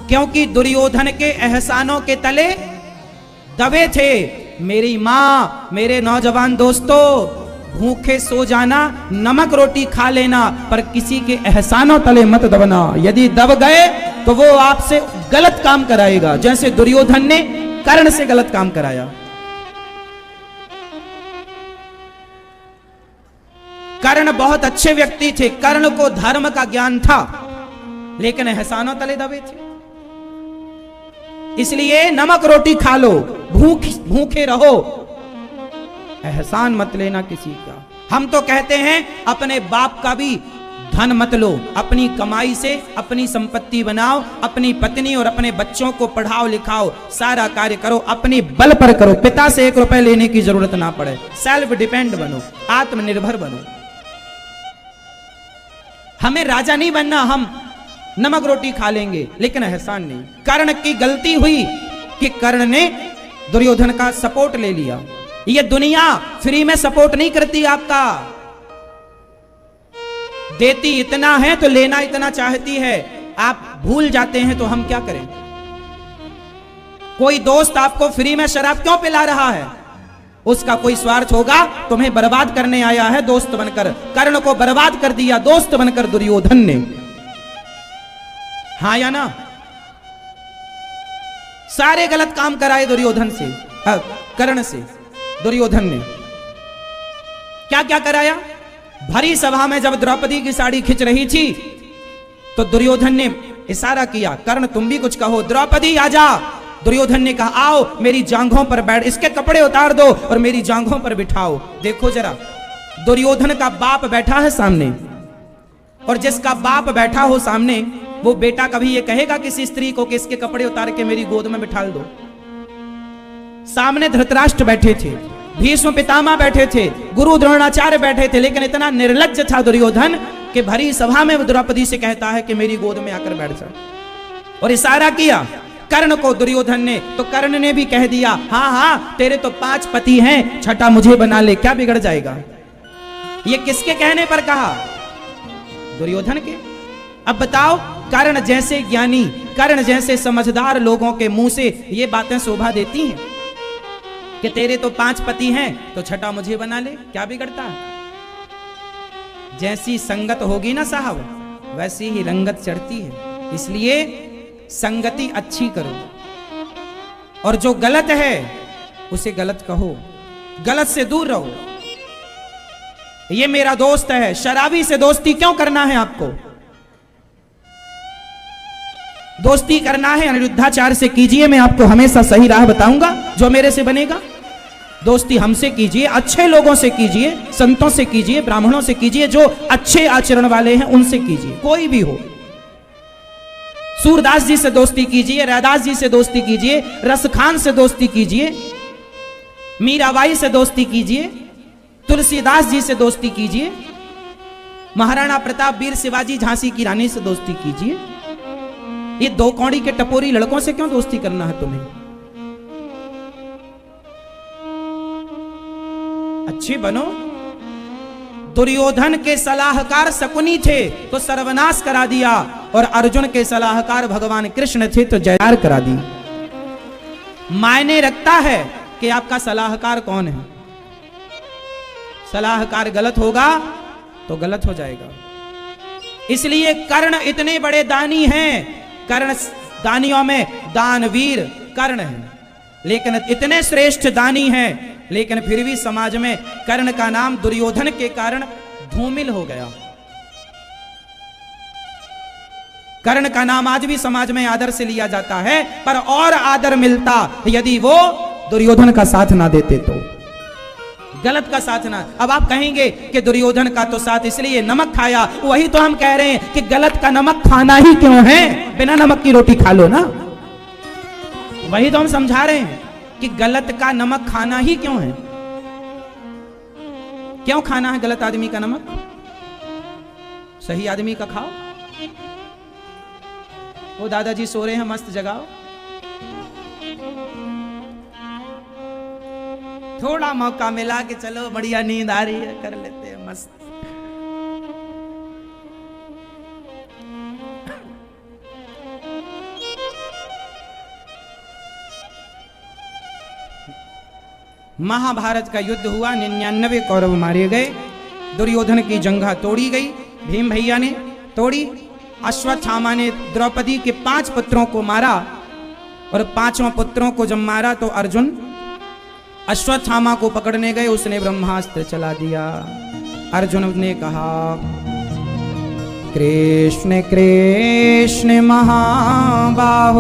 क्योंकि दुर्योधन के एहसानों के तले दबे थे। मेरी मां, मेरे नौजवान दोस्तों, भूखे सो जाना, नमक रोटी खा लेना, पर किसी के एहसानों तले मत दबना। यदि दब गए तो वो आपसे गलत काम कराएगा, जैसे दुर्योधन ने कर्ण से गलत काम कराया। कर्ण बहुत अच्छे व्यक्ति थे, कर्ण को धर्म का ज्ञान था, लेकिन एहसानों तले दबे थे। इसलिए नमक रोटी खा लो, भूखे रहो, एहसान मत लेना किसी का। हम तो कहते हैं अपने बाप का भी धन मत लो, अपनी कमाई से अपनी संपत्ति बनाओ, अपनी पत्नी और अपने बच्चों को पढ़ाओ लिखाओ, सारा कार्य करो अपने बल पर करो, पिता से 1 रुपए लेने की जरूरत ना पड़े, सेल्फ डिपेंड बनो, आत्मनिर्भर बनो। हमें राजा नहीं बनना, हम नमक रोटी खा लेंगे लेकिन एहसान नहीं। कर्ण की गलती हुई कि कर्ण ने दुर्योधन का सपोर्ट ले लिया। ये दुनिया फ्री में सपोर्ट नहीं करती आपका, देती इतना है तो लेना इतना चाहती है। आप भूल जाते हैं तो हम क्या करें? कोई दोस्त आपको फ्री में शराब क्यों पिला रहा है? उसका कोई स्वार्थ होगा, तुम्हें बर्बाद करने आया है दोस्त बनकर। कर्ण को बर्बाद कर दिया दोस्त बनकर दुर्योधन ने, हाँ या ना? सारे गलत काम कराए दुर्योधन से, कर्ण से। दुर्योधन ने क्या क्या कराया? भरी सभा में जब द्रौपदी की साड़ी खिंच रही थी तो दुर्योधन ने इशारा किया, कर्ण तुम भी कुछ कहो, द्रौपदी आजा। दुर्योधन ने कहा आओ मेरी जांघों पर बैठ, इसके कपड़े उतार दो और मेरी जांघों पर बिठाओ। देखो जरा, दुर्योधन का बाप बैठा है सामने, और जिसका बाप बैठा हो सामने वो बेटा कभी ये कहेगा किसी स्त्री को कि इसके कपड़े उतार के मेरी गोद में बिठा दो? सामने धृतराष्ट्र बैठे थे, भीष्म पितामह बैठे थे, गुरु द्रोणाचार्य बैठे थे, लेकिन इतना निर्लज्ज था दुर्योधन कि भरी सभा में द्रौपदी से कहता है कि मेरी गोद में आकर बैठ जा, और इशारा किया कर्ण को दुर्योधन ने। तो कर्ण ने भी कह दिया हाँ हाँ तेरे तो 5 पति हैं, छठा मुझे बना ले, क्या बिगड़ जाएगा? ये किसके कहने पर कहा? दुर्योधन के। अब बताओ, कर्ण जैसे ज्ञानी, कर्ण जैसे समझदार लोगों के मुंह से ये बातें शोभा देती हैं कि तेरे तो 5 पति हैं तो छठा मुझे बना ले, क्या बिगड़ता है? जैसी संगत होगी ना साहब, वैसी ही रंगत चढ़ती है। इसलिए संगति अच्छी करो, और जो गलत है उसे गलत कहो, गलत से दूर रहो। ये मेरा दोस्त है, शराबी से दोस्ती क्यों करना है आपको? दोस्ती करना है अनिरुद्धाचार्य से कीजिए, मैं आपको हमेशा सही राह बताऊंगा जो मेरे से बनेगा। दोस्ती हमसे कीजिए, अच्छे लोगों से कीजिए, संतों से कीजिए, ब्राह्मणों से कीजिए, जो अच्छे आचरण वाले हैं उनसे कीजिए, कोई भी हो। सूरदास जी से दोस्ती कीजिए, रैदास जी से दोस्ती कीजिए, रसखान से दोस्ती कीजिए, मीराबाई से दोस्ती कीजिए, तुलसीदास जी से दोस्ती कीजिए, महाराणा प्रताप, वीर शिवाजी, झांसी की रानी से दोस्ती कीजिए। ये 2 कौड़ी के टपोरी लड़कों से क्यों दोस्ती करना है तुम्हें? अच्छे बनो, दुर्योधन के सलाहकार शकुनी थे तो सर्वनाश करा दिया, और अर्जुन के सलाहकार भगवान कृष्ण थे तो जयकार करा दी। मायने रखता है कि आपका सलाहकार कौन है। सलाहकार गलत होगा तो गलत हो जाएगा। इसलिए कर्ण इतने बड़े दानी हैं, कर्ण दानियों में दानवीर कर्ण है, लेकिन इतने श्रेष्ठ दानी हैं, लेकिन फिर भी समाज में कर्ण का नाम दुर्योधन के कारण धूमिल हो गया। कर्ण का नाम आज भी समाज में आदर से लिया जाता है, पर और आदर मिलता यदि वो दुर्योधन का साथ ना देते तो, गलत का साथ ना। अब आप कहेंगे कि दुर्योधन का तो साथ इसलिए नमक खाया, वही तो हम कह रहे हैं कि गलत का नमक खाना ही क्यों है, बिना नमक की रोटी खा लो ना। वही तो हम समझा रहे हैं कि गलत का नमक खाना ही क्यों है। क्यों खाना है गलत आदमी का नमक, सही आदमी का खाओ। वो दादाजी सो रहे हैं, मस्त जगाओ। थोड़ा मौका मिला कि चलो बढ़िया नींद आ रही है, कर लेते हैं मस्त। महाभारत का युद्ध हुआ, 99 कौरव मारे गए, दुर्योधन की जंघा तोड़ी गई, भीम भैया ने तोड़ी। अश्वत्थामा ने द्रौपदी के 5 पुत्रों को मारा, और 5वां पुत्रों को जब मारा तो अर्जुन अश्वत्थामा को पकड़ने गए, उसने ब्रह्मास्त्र चला दिया। अर्जुन ने कहा कृष्ण कृष्ण महाबाहो